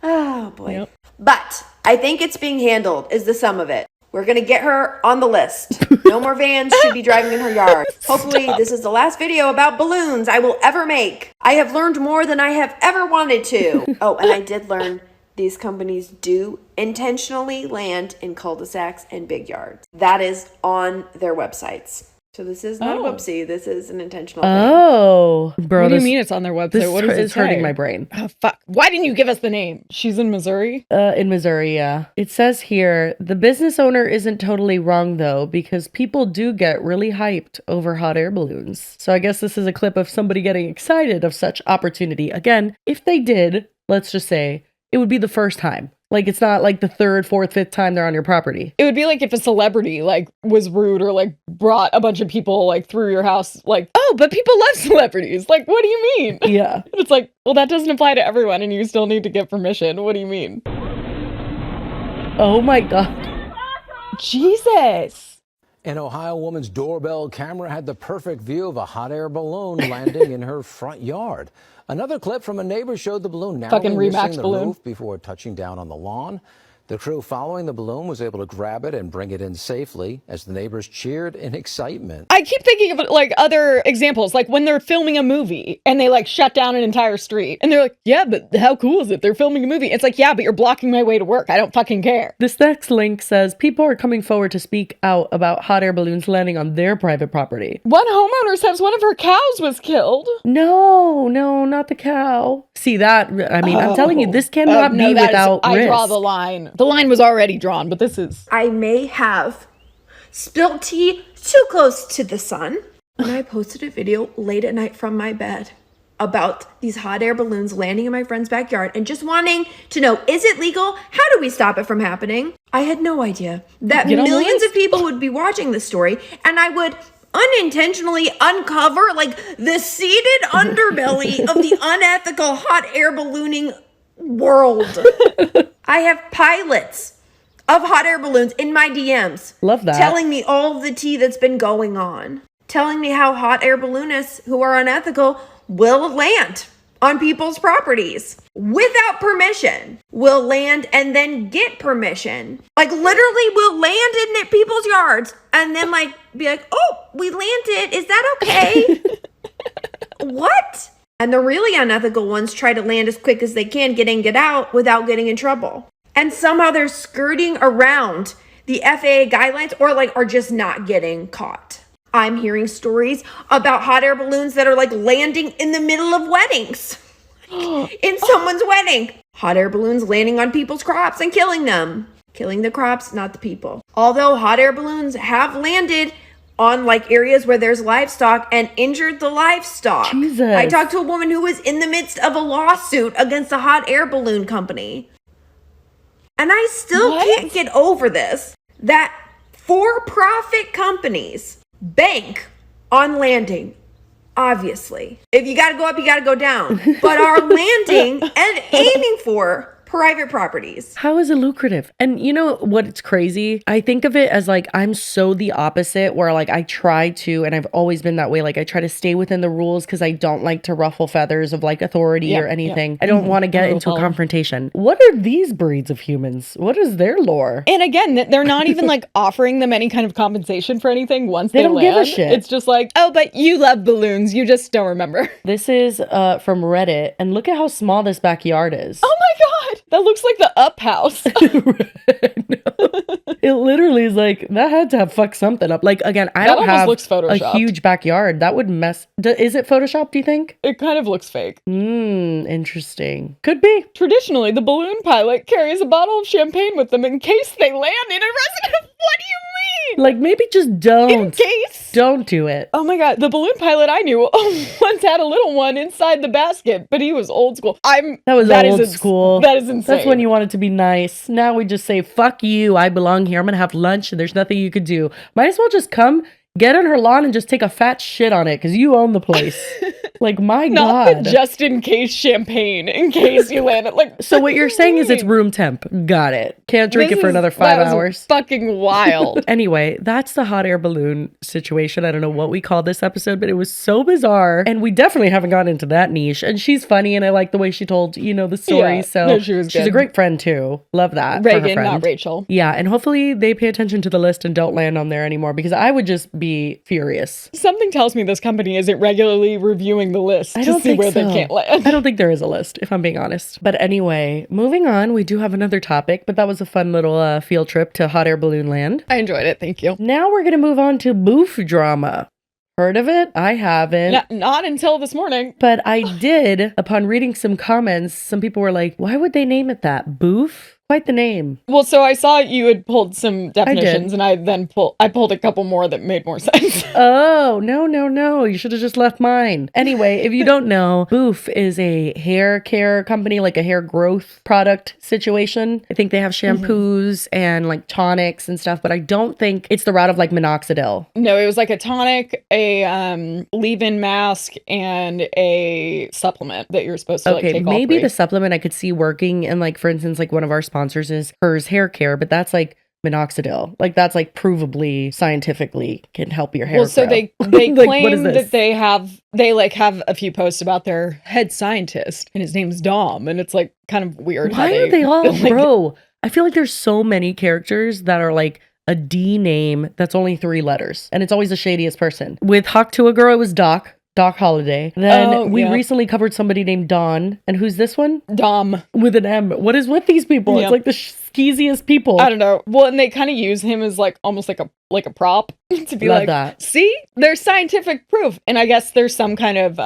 Oh boy. Yep. But I think it's being handled is the sum of it. We're going to get her on the list. No more vans should be driving in her yard. Hopefully this is the last video about balloons I will ever make. I have learned more than I have ever wanted to. Oh, and I did learn these companies do intentionally land in cul-de-sacs and big yards. That is on their websites. So this is not a whoopsie. This is an intentional thing. Oh, bro. What do you mean it's on their website? This What does it is hurting say? my brain. Oh, fuck. Why didn't you give us the name? She's in Missouri? In Missouri, yeah. It says here, the business owner isn't totally wrong though, because people do get really hyped over hot air balloons. So I guess this is a clip of somebody getting excited of such opportunity. Again, if they did, let's just say, it would be the first time. Like, it's not like the third, fourth, fifth time they're on your property. It would be like if a celebrity, like, was rude or, like, brought a bunch of people, like, through your house. Like, oh, but people love celebrities. Like, what do you mean? Yeah. It's like, well, that doesn't apply to everyone and you still need to get permission. What do you mean? Oh my God. Jesus. An Ohio woman's doorbell camera had the perfect view of a hot air balloon landing in her front yard. Another clip from a neighbor showed the balloon narrowly missing the roof before touching down on the lawn. The crew following the balloon was able to grab it and bring it in safely as the neighbors cheered in excitement. I keep thinking of like other examples, like when they're filming a movie and they like shut down an entire street and they're like, yeah, but how cool is it? They're filming a movie. It's like, yeah, but you're blocking my way to work. I don't fucking care. This next link says people are coming forward to speak out about hot air balloons landing on their private property. One homeowner says one of her cows was killed. No, not the cow. See that? I mean, I'm telling you, this cannot be without risk. I draw the line. The line was already drawn, but this is... I may have spilled tea too close to the sun when I posted a video late at night from my bed about these hot air balloons landing in my friend's backyard and just wanting to know, is it legal? How do we stop it from happening? I had no idea that millions of people would be watching this story and I would unintentionally uncover like the seeded underbelly of the unethical hot air ballooning world. I have pilots of hot air balloons in my DMs. Love that. Telling me all of the tea that's been going on. Telling me how hot air balloonists who are unethical will land on people's properties without permission. Will land and then get permission. Like literally will land in people's yards and then like be like, oh, we landed. Is that okay? What? And the really unethical ones try to land as quick as they can, get in, get out without getting in trouble. And somehow they're skirting around the FAA guidelines or like are just not getting caught. I'm hearing stories about hot air balloons that are like landing in the middle of weddings. In someone's wedding. Hot air balloons landing on people's crops and killing them. Killing the crops, not the people. Although hot air balloons have landed on like areas where there's livestock and injured the livestock. Jesus. I talked to a woman who was in the midst of a lawsuit against a hot air balloon company. And I still can't get over this. That for-profit companies bank on landing, obviously. If you gotta go up, you gotta go down. But are landing and aiming for private properties. How is it lucrative? And you know what? It's crazy. I think of it as like, I'm so the opposite where like I try to, and I've always been that way. Like I try to stay within the rules because I don't like to ruffle feathers of like authority or anything. I don't want to get into a confrontation. What are these breeds of humans? What is their lore? And again, they're not even like offering them any kind of compensation for anything once they don't land. give a shit. It's just like, oh, but you love balloons. You just don't remember. This is from Reddit, and look at how small this backyard is. Oh my God. That looks like the Up house. It literally is like, that had to have fucked something up. Like, again, I don't have a huge backyard. That would mess. Is it Photoshopped, do you think? It kind of looks fake. Interesting. Could be. Traditionally, the balloon pilot carries a bottle of champagne with them in case they land in a resident. What do you mean? Like, maybe just don't. In case? Don't do it. Oh my God. The balloon pilot I knew once had a little one inside the basket, but he was old school. That is old school. That is insane. That's when you wanted to be nice. Now we just say, fuck you. I belong here. I'm going to have lunch and there's nothing you could do. Might as well just come, get on her lawn and just take a fat shit on it because you own the place. Like, my God. Not the just in case champagne in case you land it. Like, so what you're saying is it's room temp. Got it. Can't drink it for another 5 hours. Fucking wild. Anyway, that's the hot air balloon situation. I don't know what we called this episode, but it was so bizarre. And we definitely haven't gotten into that niche. And she's funny and I like the way she told, the story. Yeah. So No, she's a great friend too. Love that. Reagan, not Rachel. Yeah. And hopefully they pay attention to the list and don't land on there anymore because I would just be furious. Something tells me this company isn't regularly reviewing skimming the list I to don't see think where they so. can't land. I don't think there is a list, if I'm being honest. But anyway, moving on, we do have another topic, but that was a fun little field trip to hot air balloon land. I enjoyed it. Thank you. Now we're going to move on to boof drama. Heard of it? I haven't. Not until this morning. But I did, upon reading some comments, some people were like, why would they name it that? Boof? Quite the name. Well, so I saw you had pulled some definitions, and I pulled a couple more that made more sense. Oh, no. You should have just left mine. Anyway, if you don't know, Boof is a hair care company, like a hair growth product situation. I think they have shampoos and like tonics and stuff, but I don't think it's the route of like minoxidil. No, it was like a tonic, a leave-in mask, and a supplement that you're supposed to take all maybe three. the supplement I could see working, and like, for instance, like one of our sponsors is Hers Hair Care, but that's like minoxidil. Like that's like provably scientifically can help your hair. Well, so grow. they Like, claim that they have a few posts about their head scientist, and his name's Dom, and it's like kind of weird. Why are they all bro? I feel like there's so many characters that are like a D name that's only 3 letters, and it's always the shadiest person. With Hawk to a Girl, it was Doc Holiday. Then we recently covered somebody named Dawn. And who's this one? Dom. With an M. What is with these people? Yeah. It's like the skeeziest people. I don't know. Well, and they kind of use him as like almost like a prop to be Love like, that. See, there's scientific proof. And I guess there's some kind of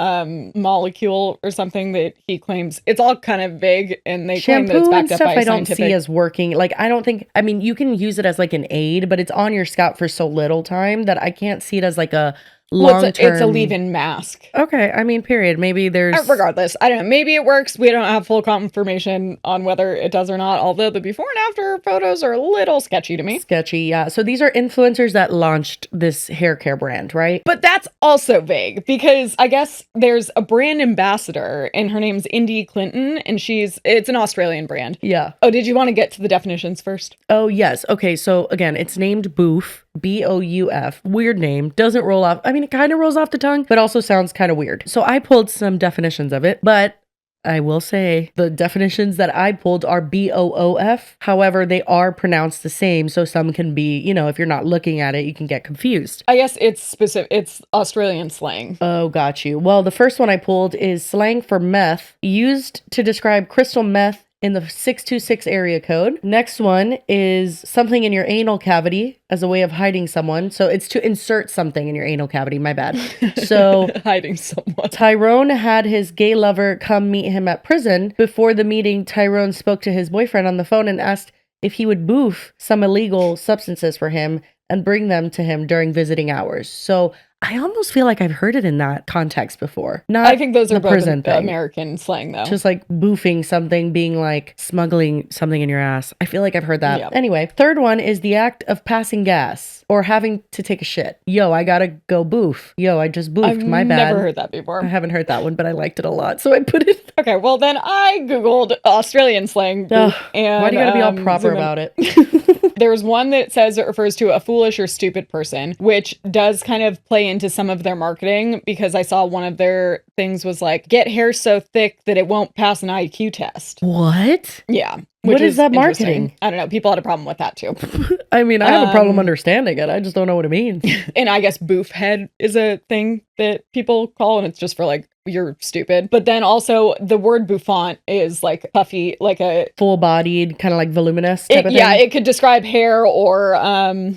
molecule or something that he claims. It's all kind of vague, and they claim that it's backed up by I don't scientific. see as working. Like, I don't think, I mean, you can use it as like an aid, but it's on your scalp for so little time that I can't see it as like a long-term. It's a leave-in mask. Okay, I mean, period. Maybe there's... Regardless, I don't know. Maybe it works. We don't have full confirmation on whether it does or not, although the before and after photos are a little sketchy to me. Sketchy, yeah. So these are influencers that launched this hair care brand, right? But that's also vague, because I guess there's a brand ambassador, and her name's Indy Clinton, and it's an Australian brand. Yeah. Oh, did you want to get to the definitions first? Oh, yes. Okay, so again, it's named Boof. Bouf. Weird name. Doesn't roll off. I mean, it kind of rolls off the tongue, but also sounds kind of weird. So I pulled some definitions of it, but I will say the definitions that I pulled are BOOF. However, they are pronounced the same. So some can be, if you're not looking at it, you can get confused. I guess it's Australian slang. Oh, got you. Well, the first one I pulled is slang for meth, used to describe crystal meth in the 626 area code. Next one is something in your anal cavity as a way of hiding someone. So it's to insert something in your anal cavity. My bad. So hiding someone. Tyrone had his gay lover come meet him at prison. Before the meeting, Tyrone spoke to his boyfriend on the phone and asked if he would boof some illegal substances for him and bring them to him during visiting hours. So I almost feel like I've heard it in that context before. I think those are both prison thing. American slang, though. Just like boofing something, being like smuggling something in your ass. I feel like I've heard that. Yeah. Anyway, third one is the act of passing gas or having to take a shit. Yo, I gotta go boof. Yo, I just boofed. My bad. I've never heard that before. I haven't heard that one, but I liked it a lot, so I put it. Okay, well then I googled Australian slang. And, why do you gotta be all proper about it? There's one that says it refers to a foolish or stupid person, which does kind of play into some of their marketing, because I saw one of their things was like, get hair so thick that it won't pass an IQ test. What? Yeah. What is that marketing? I don't know. People had a problem with that too. I mean, I have a problem understanding it. I just don't know what it means. And I guess boof head is a thing that people call, and it's just for like, you're stupid. But then also the word bouffant is like puffy, like a full-bodied, kind of like voluminous type of thing. Yeah, it could describe hair or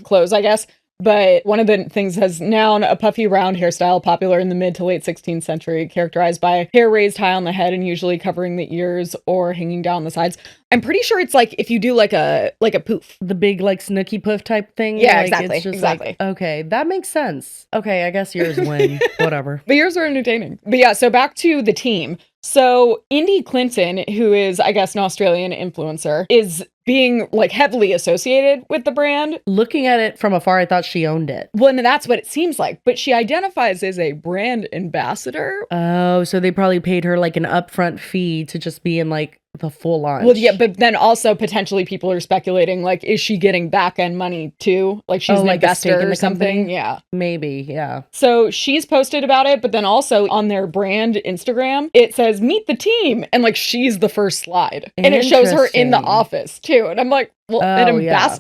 clothes, I guess. But one of the things has noun, a puffy round hairstyle popular in the mid to late 16th century, characterized by hair raised high on the head and usually covering the ears or hanging down the sides. I'm pretty sure it's like if you do like a poof. The big like snooky poof type thing. Yeah, like, exactly. It's just exactly. Like, okay, that makes sense. Okay, I guess yours win. Whatever. But yours are entertaining. But yeah, so back to the team. So Indy Clinton, who is, I guess, an Australian influencer, is being like heavily associated with the brand. Looking at it from afar, I thought she owned it. Well, and that's what it seems like. But she identifies as a brand ambassador. Oh, so they probably paid her like an upfront fee to just be in like the full launch. Well, yeah, but then also potentially people are speculating, like, is she getting back end money too? Like she's an like investor in or the something. company? Yeah. Maybe, yeah. So she's posted about it, but then also on their brand Instagram, it says, meet the team. And like, she's the first slide. And it shows her in the Interesting. office too. And I'm like, well,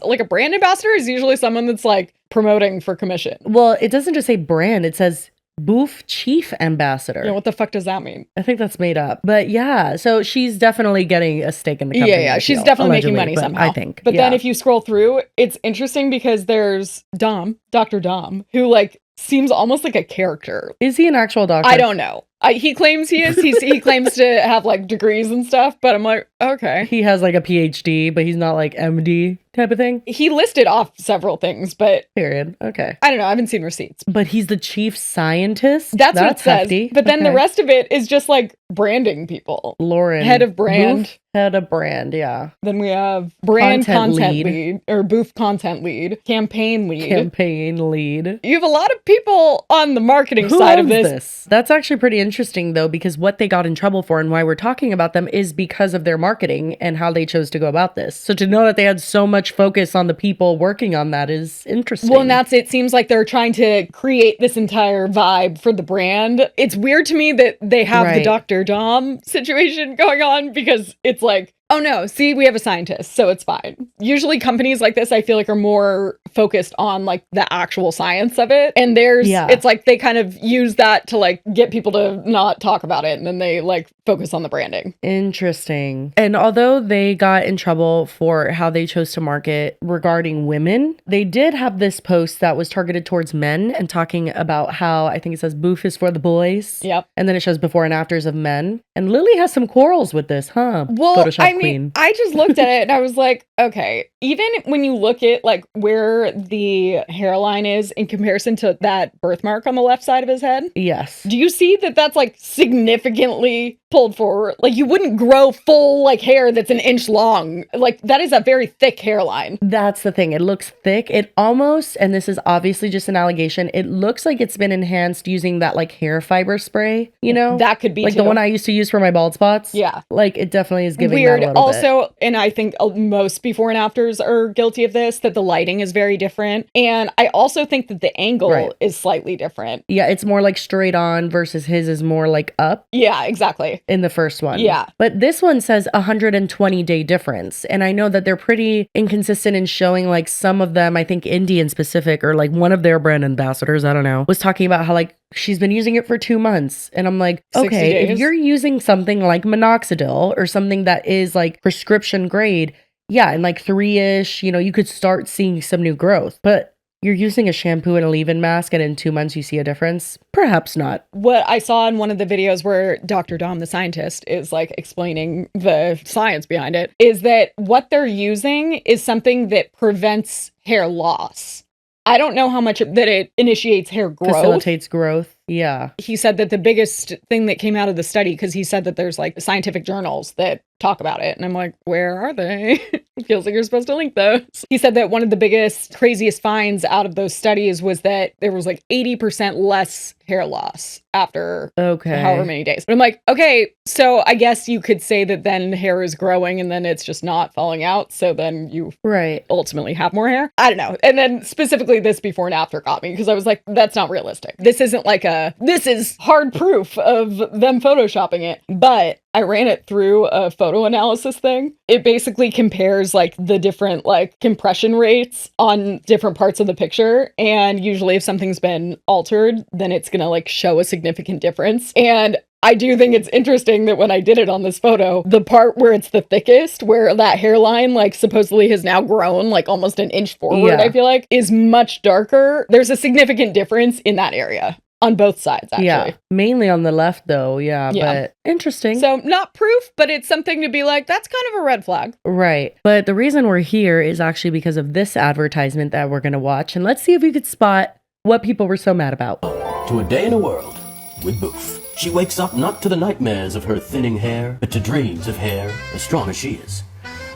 like a brand ambassador is usually someone that's like promoting for commission. Well, it doesn't just say brand, it says Bouf Chief Ambassador. Yeah, what the fuck does that mean? I think that's made up. But yeah, so she's definitely getting a stake in the company. Yeah, she's definitely making money somehow. I think. But then if you scroll through, it's interesting because there's Dr. Dom, who like seems almost like a character. Is he an actual doctor? I don't know. He claims he is. He claims to have like degrees and stuff, but I'm like, okay. He has like a PhD, but he's not like MD type of thing. He listed off several things, but period. Okay. I don't know. I haven't seen receipts. But he's the chief scientist. That's what it says. Hefty. But then the rest of it is just like branding people. Lauren. Head of brand. Bouf, head of brand, yeah. Then we have brand content lead, or Bouf content lead, campaign lead. Campaign lead. You have a lot of people on the marketing side of this. That's actually pretty interesting though, because what they got in trouble for and why we're talking about them is because of their marketing and how they chose to go about this. So to know that they had so much focus on the people working on that is interesting. Well, and it seems like they're trying to create this entire vibe for the brand. It's weird to me that they have the Dr. Dom situation going on, because it's like, oh no, see, we have a scientist, so it's fine. Usually companies like this, I feel like, are more focused on like the actual science of it. And it's like they kind of use that to like get people to not talk about it. And then they like focus on the branding. Interesting. And although they got in trouble for how they chose to market regarding women, they did have this post that was targeted towards men and talking about how, I think it says Bouf is for the boys. Yep. And then it shows before and afters of men. And Lily has some quarrels with this, huh? Well, Photoshop I mean, I just looked at it and I was like, okay, even when you look at like where the hairline is in comparison to that birthmark on the left side of his head. Yes. Do you see that that's like significantly pulled forward? Like you wouldn't grow full like hair that's an inch long. Like that is a very thick hairline. That's the thing. It looks thick. It almost, and this is obviously just an allegation, it looks like it's been enhanced using that like hair fiber spray, you know? That could be like the one I used to use for my bald spots. Yeah. Like it definitely is giving weird. That a little also, bit. And I think most before and afters are guilty of this, that the lighting is very different. And I also think that the angle is slightly different. Yeah, it's more like straight on versus his is more like up. Yeah, exactly. In the first one. Yeah. But this one says 120-day difference. And I know that they're pretty inconsistent in showing like some of them, I think Indian specific, or like one of their brand ambassadors, I don't know, was talking about how like she's been using it for 2 months. And I'm like, okay, if you're using something like minoxidil or something that is like prescription grade, yeah, in like 3-ish, you know, you could start seeing some new growth. But you're using a shampoo and a leave-in mask and in 2 months you see a difference? Perhaps not. What I saw in one of the videos where Dr. Dom, the scientist, is like explaining the science behind it, is that what they're using is something that prevents hair loss. I don't know how much that it initiates hair growth. Facilitates growth. Yeah. He said that the biggest thing that came out of the study, because he said that there's like scientific journals that talk about it. And I'm like, where are they? It feels like you're supposed to link those. He said that one of the biggest, craziest finds out of those studies was that there was like 80% less hair loss after however many days. But I'm like, okay, so I guess you could say that then hair is growing and then it's just not falling out. So then you ultimately have more hair. I don't know. And then specifically this before and after got me, because I was like, that's not realistic. This isn't like this is hard proof of them photoshopping it. But I ran it through a photo analysis thing. It basically compares like the different like compression rates on different parts of the picture. And usually if something's been altered, then it's going to like show a significant difference. And I do think it's interesting that when I did it on this photo, the part where it's the thickest, where that hairline like supposedly has now grown like almost an inch forward, I feel like, is much darker. There's a significant difference in that area. On both sides, actually. Yeah, mainly on the left, though. Yeah, but interesting. So, not proof, but it's something to be like, that's kind of a red flag. Right. But the reason we're here is actually because of this advertisement that we're going to watch. And let's see if we could spot what people were so mad about. To a day in a world with Bouf. She wakes up not to the nightmares of her thinning hair, but to dreams of hair as strong as she is.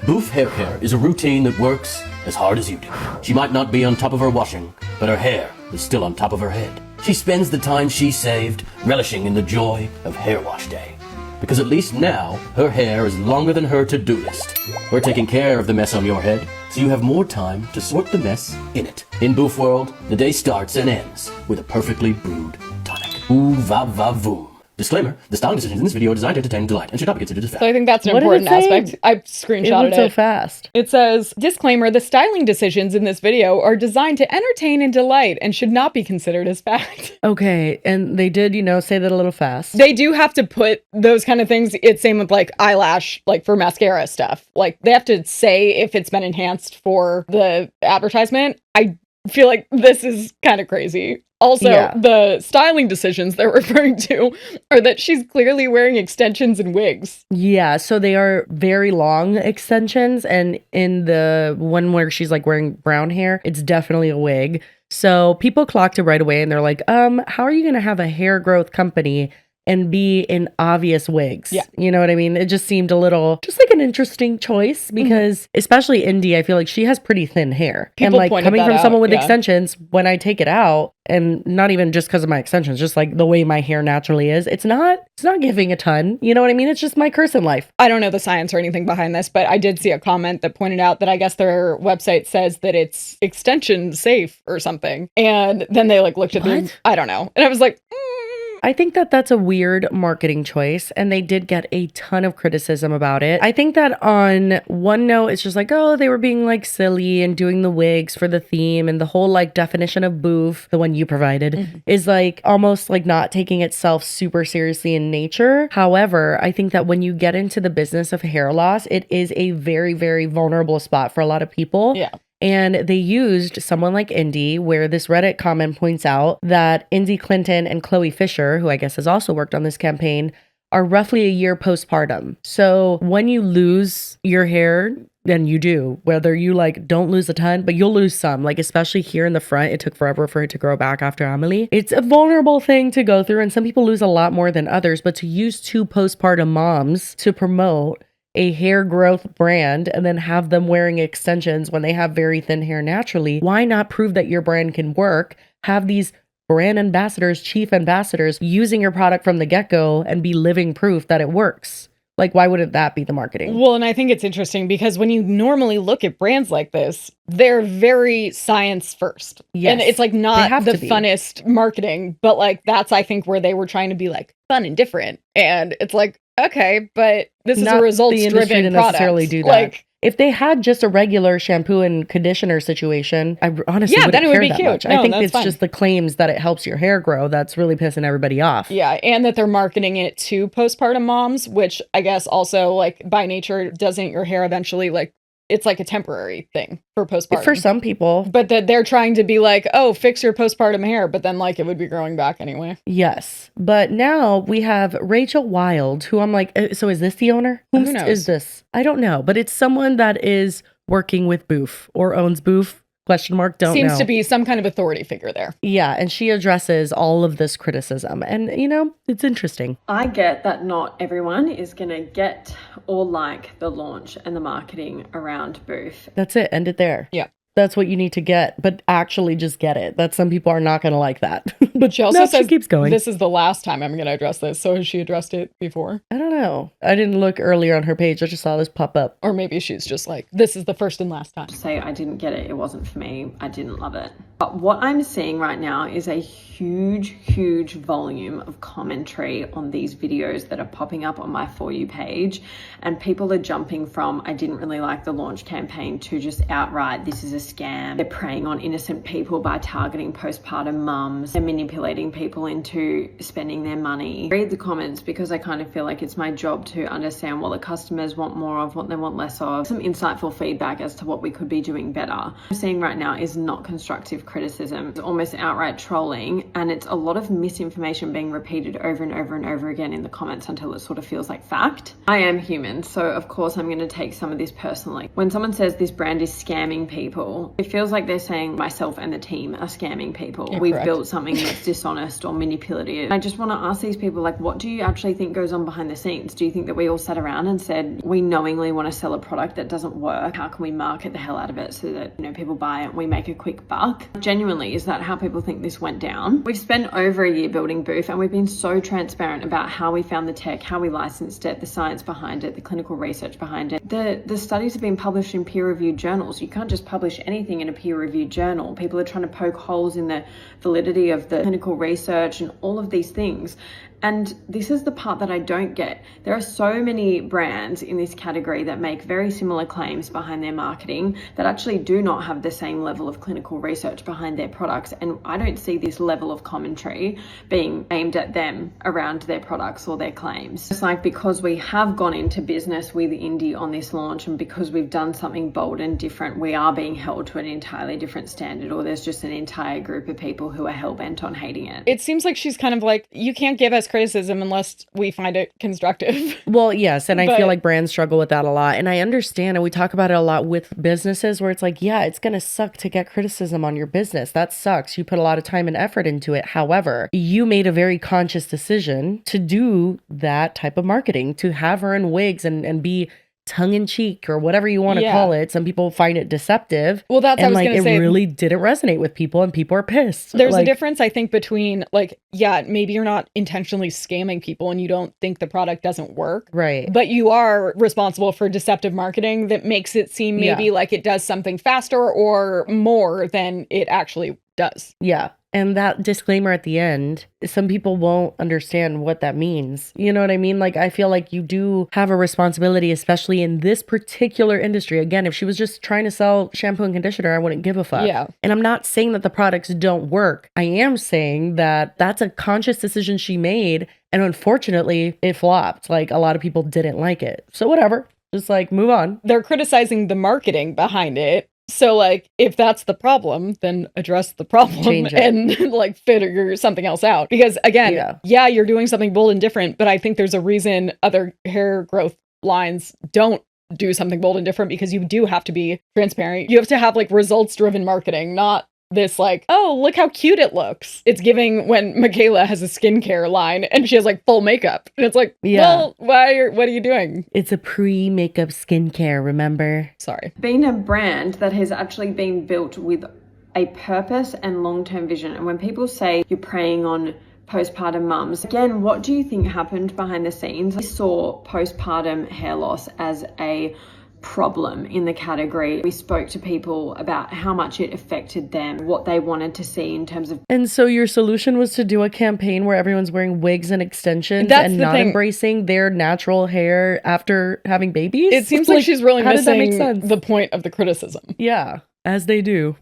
Bouf hair care is a routine that works as hard as you do. She might not be on top of her washing, but her hair is still on top of her head. She spends the time she saved relishing in the joy of hair wash day. Because at least now, her hair is longer than her to-do list. We're taking care of the mess on your head, so you have more time to sort the mess in it. In Bouf World, the day starts and ends with a perfectly brewed tonic. Ooh va va voom. Disclaimer, the styling decisions in this video are designed to entertain and delight and should not be considered as fact. So I think that's an What did important it say? aspect. I screenshotted It went so fast. It says, disclaimer, the styling decisions in this video are designed to entertain and delight and should not be considered as fact. Okay, and they did, say that a little fast. They do have to put those kind of things. It's same with like eyelash, like for mascara stuff. Like they have to say if it's been enhanced for the advertisement. I feel like this is kind of crazy. Also, the styling decisions they're referring to are that she's clearly wearing extensions and wigs. Yeah, so they are very long extensions, and in the one where she's like wearing brown hair, it's definitely a wig. So people clocked it right away and they're like, how are you going to have a hair growth company and be in obvious wigs? Yeah. You know what I mean? It just seemed a little, just like an interesting choice because especially Indy, I feel like she has pretty thin hair. People and like pointed coming that from out, someone with yeah. extensions, when I take it out, and not even just because of my extensions, just like the way my hair naturally is, it's not giving a ton. You know what I mean? It's just my curse in life. I don't know the science or anything behind this, but I did see a comment that pointed out that I guess their website says that it's extension safe or something. And then they like looked at the, I don't know. And I was like, I think that that's a weird marketing choice, and they did get a ton of criticism about it. I think that on one note, it's just like, oh, they were being like silly and doing the wigs for the theme, and the whole like definition of boof, the one you provided, is like almost like not taking itself super seriously in nature. However, I think that when you get into the business of hair loss, it is a very, very vulnerable spot for a lot of people. Yeah. And they used someone like Indy, where this Reddit comment points out that Indy Clinton and Chloe Fisher, who I guess has also worked on this campaign, are roughly a year postpartum. So when you lose your hair, then you do, whether you like don't lose a ton, but you'll lose some, like especially here in the front, it took forever for it to grow back after Amelie. It's a vulnerable thing to go through, and some people lose a lot more than others, but to use two postpartum moms to promote a hair growth brand and then have them wearing extensions when they have very thin hair naturally, why not prove that your brand can work? Have these brand ambassadors, chief ambassadors using your product from the get-go and be living proof that it works. Like, why wouldn't that be the marketing? Well, and I think it's interesting because when you normally look at brands like this, they're very science first. Yes, and it's like not the funnest marketing, but like that's, I think, where they were trying to be like fun and different. And it's like, okay, but this is a results-driven product. Necessarily do that. Like, if they had just a regular shampoo and conditioner situation, I honestly wouldn't then it would care be that cute. much. No, I think that's it's fine. just the claims that it helps your hair grow that's really pissing everybody off. Yeah, and that they're marketing it to postpartum moms, which I guess also, like, by nature, doesn't your hair eventually, like, it's like a temporary thing for postpartum. For some people. But that they're trying to be like, oh, fix your postpartum hair, but then like it would be growing back anyway. Yes. But now we have Rachel Wild, who I'm like, so is this the owner? Who knows? Is this? I don't know. But it's someone that is working with Bouf or owns Bouf. Question mark, don't know. Seems to be some kind of authority figure there. Yeah, and she addresses all of this criticism. And, it's interesting. I get that not everyone is going to get or like the launch and the marketing around Bouf. That's it. End it there. Yeah. That's what you need to get, but actually just get it. That some people are not going to like that. But she also says she keeps going. This is the last time I'm going to address this. So has she addressed it before? I don't know. I didn't look earlier on her page. I just saw this pop up. Or maybe she's just like, this is the first and last time. Say I didn't get it. It wasn't for me. I didn't love it. But what I'm seeing right now is a huge volume of commentary on these videos that are popping up on my For You page. And people are jumping from, I didn't really like the launch campaign, to just outright, this is a scam. They're preying on innocent people by targeting postpartum mums. They're manipulating people into spending their money. I read the comments because I kind of feel like it's my job to understand what the customers want more of, what they want less of. Some insightful feedback as to what we could be doing better. What I'm seeing right now is not constructive criticism. It's almost outright trolling, and it's a lot of misinformation being repeated over and over and over again in the comments until it sort of feels like fact. I am human, so of course I'm going to take some of this personally. When someone says this brand is scamming people, it feels like they're saying myself and the team are scamming people. Yeah, We've correct. built something that's dishonest or manipulative. I just want to ask these people, like, what do you actually think goes on behind the scenes? Do you think that we all sat around and said, we knowingly want to sell a product that doesn't work? How can we market the hell out of it so that, people buy it and we make a quick buck? Genuinely, is that how people think this went down? We've spent over a year building Bouf, and we've been so transparent about how we found the tech, how we licensed it, the science behind it, the clinical research behind it. The studies have been published in peer-reviewed journals. You can't just publish anything in a peer-reviewed journal. People are trying to poke holes in the validity of the the clinical research and all of these things. And this is the part that I don't get. There are so many brands in this category that make very similar claims behind their marketing that actually do not have the same level of clinical research behind their products. And I don't see this level of commentary being aimed at them around their products or their claims. It's like, because we have gone into business with Indie on this launch and because we've done something bold and different, we are being held to an entirely different standard, or there's just an entire group of people who are hell-bent on hating it. It seems like she's kind of like, you can't give us criticism unless we find it constructive. Well, yes, and I feel like brands struggle with that a lot. And I understand, and we talk about it a lot with businesses where it's like, yeah, it's going to suck to get criticism on your business. That sucks. You put a lot of time and effort into it. However, you made a very conscious decision to do that type of marketing, to have her in wigs and be tongue-in-cheek or whatever you want to call it. Some people find it deceptive. Well, that's and what I was like gonna say. It really didn't resonate with people, and people are pissed. There's a difference, I think, between like, yeah, maybe you're not intentionally scamming people and you don't think the product doesn't work. Right. But you are responsible for deceptive marketing that makes it seem maybe like it does something faster or more than it actually does. Yeah. And that disclaimer at the end, some people won't understand what that means. You know what I mean? Like, I feel like you do have a responsibility, especially in this particular industry. Again, if she was just trying to sell shampoo and conditioner, I wouldn't give a fuck. Yeah. And I'm not saying that the products don't work. I am saying that that's a conscious decision she made. And unfortunately, it flopped. Like, a lot of people didn't like it. So whatever. Just like, move on. They're criticizing the marketing behind it. So, like, if that's the problem, then address the problem and, like, figure something else out. Because, again, yeah, you're doing something bold and different, but I think there's a reason other hair growth lines don't do something bold and different, because you do have to be transparent. You have to have, like, results-driven marketing, not this, like, oh, look how cute it looks. It's giving when Michaela has a skincare line and she has, like, full makeup. And it's like, well, what are you doing? It's a pre-makeup skincare, remember? Sorry. Being a brand that has actually been built with a purpose and long-term vision. And when people say you're preying on postpartum mums, again, what do you think happened behind the scenes? I saw postpartum hair loss as a problem in the category. We spoke to people about how much it affected them, what they wanted to see in terms of... And so your solution was to do a campaign where everyone's wearing wigs and extensions and not embracing their natural hair after having babies? It seems like she's really missing the point of the criticism. Yeah, as they do.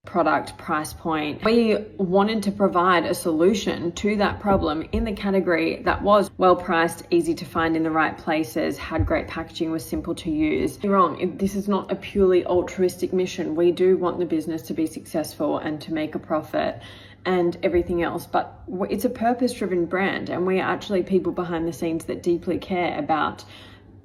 Product price point. We wanted to provide a solution to that problem in the category that was well priced, easy to find in the right places, had great packaging, was simple to use. You're wrong. This is not a purely altruistic mission. We do want the business to be successful and to make a profit and everything else, but it's a purpose-driven brand, and we're actually people behind the scenes that deeply care about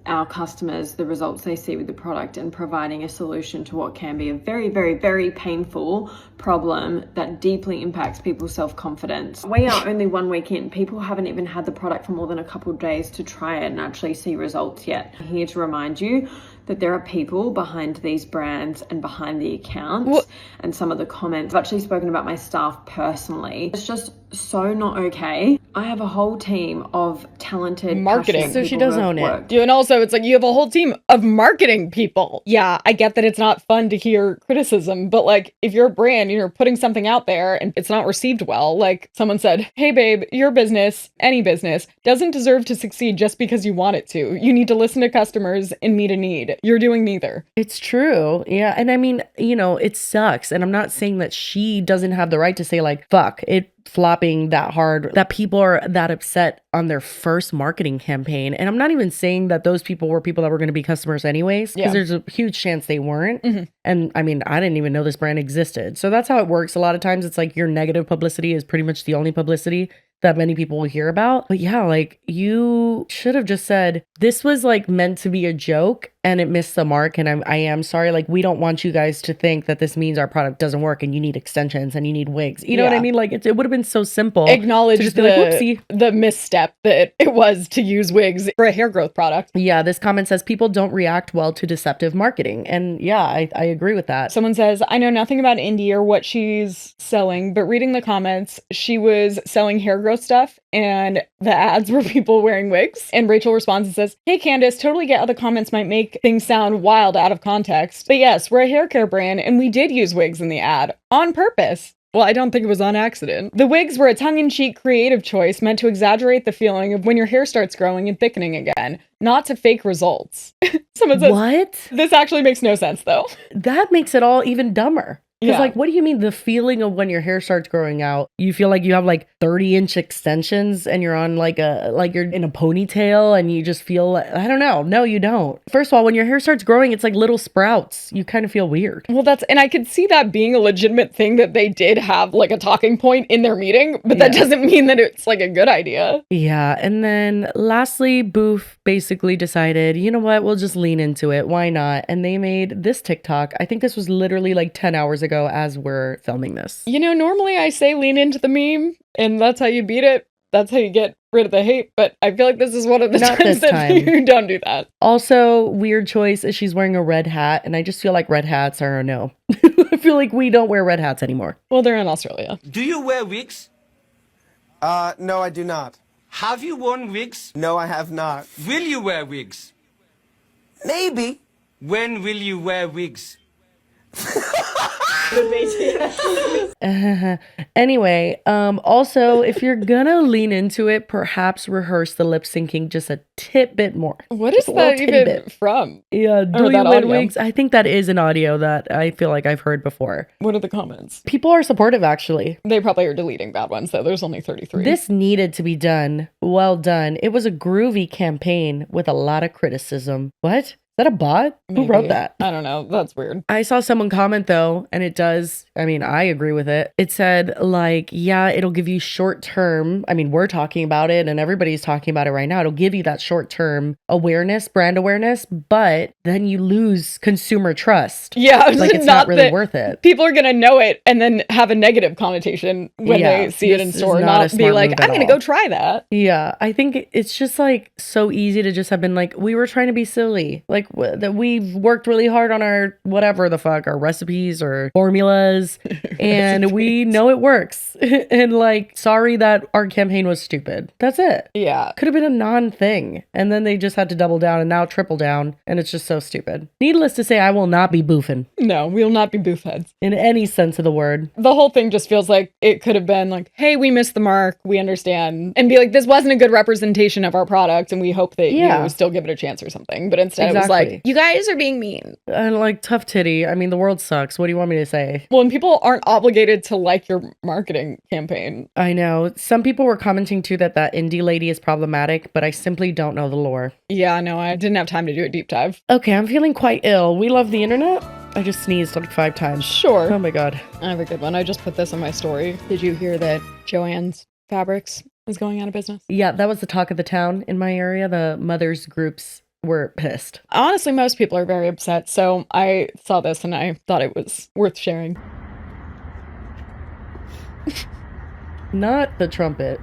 our customers, the results they see with the product, and providing a solution to what can be a very, very, very painful problem that deeply impacts people's self-confidence. We are only 1 week in. People haven't even had the product for more than a couple of days to try it and actually see results yet. I'm here to remind you that there are people behind these brands and behind the accounts and some of the comments. I've actually spoken about my staff personally. It's just so not okay. I have a whole team of talented marketing. So she does own it. And also it's like you have a whole team of marketing people. Yeah, I get that it's not fun to hear criticism, but like if you're a brand, you're putting something out there and it's not received well, like someone said, hey babe, your business, any business, doesn't deserve to succeed just because you want it to. You need to listen to customers and meet a need. You're doing neither. It's true. Yeah. And I mean, you know, it sucks. And I'm not saying that she doesn't have the right to say like, fuck, it flopping that hard, that people are that upset on their first marketing campaign. And I'm not even saying that those people were people that were going to be customers anyways, because there's a huge chance they weren't. And I mean, I didn't even know this brand existed. So that's how it works. A lot of times it's like your negative publicity is pretty much the only publicity that many people will hear about. But yeah, like you should have just said, this was like meant to be a joke and it missed the mark. And I am sorry. Like, we don't want you guys to think that this means our product doesn't work and you need extensions and you need wigs. You know what I mean? Like it would have been so simple. Acknowledge to just be like, whoopsie. The misstep that it was to use wigs for a hair growth product. Yeah, this comment says people don't react well to deceptive marketing. And yeah, I agree with that. Someone says, I know nothing about Indie or what she's selling, but reading the comments, she was selling hair growth stuff and the ads were people wearing wigs. And Rachel responds and says, hey Candace, totally get how the comments might make things sound wild out of context. But yes, we're a hair care brand and we did use wigs in the ad on purpose. Well, I don't think it was on accident. The wigs were a tongue-in-cheek creative choice meant to exaggerate the feeling of when your hair starts growing and thickening again, not to fake results. Someone says, what? This actually makes no sense, though. That makes it all even dumber. Because, Yeah. like, what do you mean the feeling of when your hair starts growing out? You feel like you have, like, 30-inch extensions and you're on, like you're in a ponytail and you just feel, I don't know. No, you don't. First of all, when your hair starts growing, it's like little sprouts. You kind of feel weird. Well, and I could see that being a legitimate thing that they did have, like, a talking point in their meeting, but that doesn't mean that it's, like, a good idea. Yeah, and then lastly, Bouf basically decided, you know what, we'll just lean into it. Why not? And they made this TikTok. I think this was literally, like, 10 hours ago as we're filming this. You know, normally I say lean into the meme, and that's how you beat it. That's how you get rid of the hate, but I feel like this is one of the times that you don't do that. Also, weird choice is she's wearing a red hat, and I just feel like red hats are a no. I feel like we don't wear red hats anymore. Well, they're in Australia. Do you wear wigs? No, I do not. Have you worn wigs? No, I have not. Will you wear wigs? Maybe. When will you wear wigs? Anyway, also, if you're gonna lean into it, perhaps rehearse the lip syncing just a tidbit more. What is that even from? Yeah, do you wear wigs? I think that is an audio that I feel like I've heard before. What are the comments? People are supportive, actually. They probably are deleting bad ones, though. There's only 33. This needed to be done. Well done. It was a groovy campaign with a lot of criticism. What? Is that a bot? Maybe. Who wrote that? I don't know. That's weird. I saw someone comment though, and it does, I mean, I agree with it. It said like, yeah, it'll give you short term. I mean, we're talking about it and everybody's talking about it right now. It'll give you that short term awareness, brand awareness, but then you lose consumer trust. Yeah. Like it's not really worth it. People are going to know it and then have a negative connotation when they see it in store, not be like, I'm going to go try that. Yeah. I think it's just like so easy to just have been like, we were trying to be silly. Like, that we've worked really hard on our whatever the fuck, our recipes or formulas, and we know it works. And like, sorry that our campaign was stupid. That's it. Yeah. Could have been a non-thing. And then they just had to double down and now triple down. And it's just so stupid. Needless to say, I will not be boofing. No, we will not be boof heads. In any sense of the word. The whole thing just feels like it could have been like, hey, we missed the mark. We understand. And be like, this wasn't a good representation of our product. And we hope that you still give it a chance or something. But instead it was like, you guys are being mean. And like, tough titty. I mean, the world sucks. What do you want me to say? Well, and people aren't obligated to like your marketing campaign. I know. Some people were commenting too that indie lady is problematic, but I simply don't know the lore. Yeah, no, I didn't have time to do a deep dive. Okay, I'm feeling quite ill. We love the internet. I just sneezed like 5 times. Sure. Oh my God. I have a good one. I just put this on my story. Did you hear that Joann's Fabrics is going out of business? Yeah, that was the talk of the town in my area. The mothers groups were pissed. Honestly, most people are very upset. So I saw this and I thought it was worth sharing. Not the trumpet.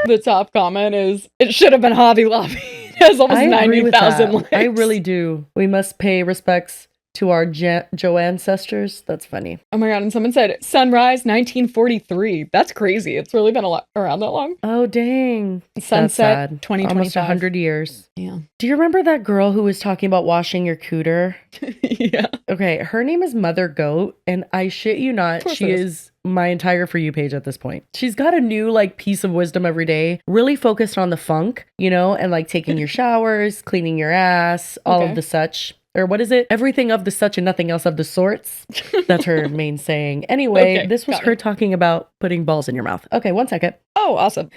The top comment is, it should have been Hobby Lobby. It has almost 90,000 likes. I really do. We must pay respects to our Joe ancestors. That's funny. Oh my God. And someone said, Sunrise 1943. That's crazy. It's really been around that long. Oh, dang. Sunset 2025. Almost 100 years. Yeah. Do you remember that girl who was talking about washing your cooter? Yeah. Okay. Her name is Mother Goat. And I shit you not, she is my entire For You page at this point. She's got a new like piece of wisdom every day, really focused on the funk, you know, and like taking your showers, cleaning your ass, all of the such. Or what is it? Everything of the such and nothing else of the sorts. That's her main saying. Anyway, this was her talking about putting balls in your mouth. Okay, 1 second. Oh, awesome.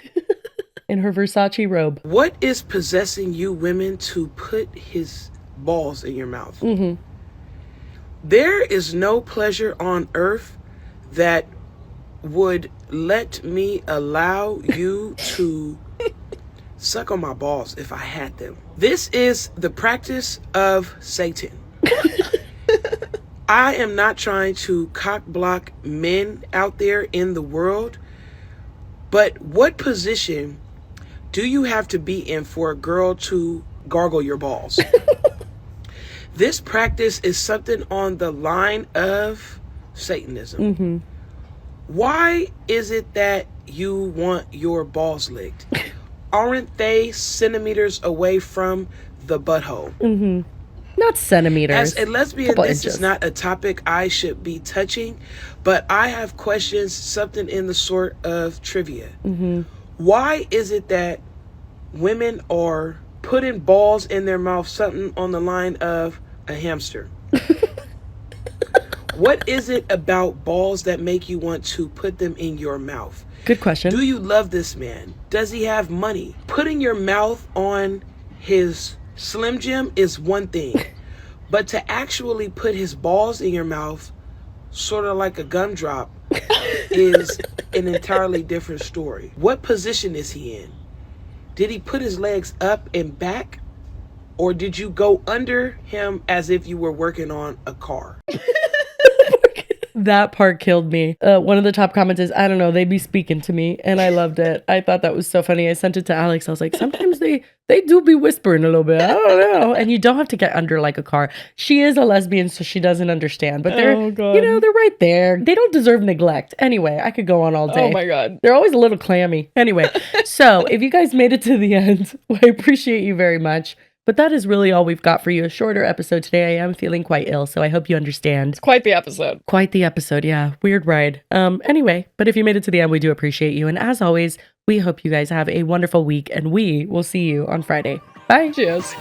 In her Versace robe. What is possessing you women to put his balls in your mouth? Mm-hmm. There is no pleasure on earth that would let me allow you to suck on my balls if I had them. This is the practice of Satan. I am not trying to cock block men out there in the world, but what position do you have to be in for a girl to gargle your balls? This practice is something on the line of Satanism. Mm-hmm. Why is it that you want your balls licked, aren't they centimeters away from the butthole? Not centimeters. As a lesbian, Couple this inches. is not a topic I should be touching, but I have questions, something in the sort of trivia. Why is it that women are putting balls in their mouth, something on the line of a hamster? What is it about balls that make you want to put them in your mouth? Good question. Do you love this man? Does he have money? Putting your mouth on his Slim Jim is one thing, but to actually put his balls in your mouth, sort of like a gumdrop, is an entirely different story. What position is he in? Did he put his legs up and back? Or did you go under him as if you were working on a car? That part killed me. One of the top comments is, I don't know, they be speaking to me. And I loved it. I thought that was so funny. I sent it to Alex. I was like, sometimes they do be whispering a little bit. I don't know. And you don't have to get under like a car. She is a lesbian, so she doesn't understand. But they're, they're right there. They don't deserve neglect. Anyway, I could go on all day. Oh my God. They're always a little clammy. Anyway, so if you guys made it to the end, I appreciate you very much. But that is really all we've got for you. A shorter episode today. I am feeling quite ill, so I hope you understand. It's quite the episode. Quite the episode, yeah. Weird ride. Anyway, but if you made it to the end, we do appreciate you. And as always, we hope you guys have a wonderful week, and we will see you on Friday. Bye. Cheers.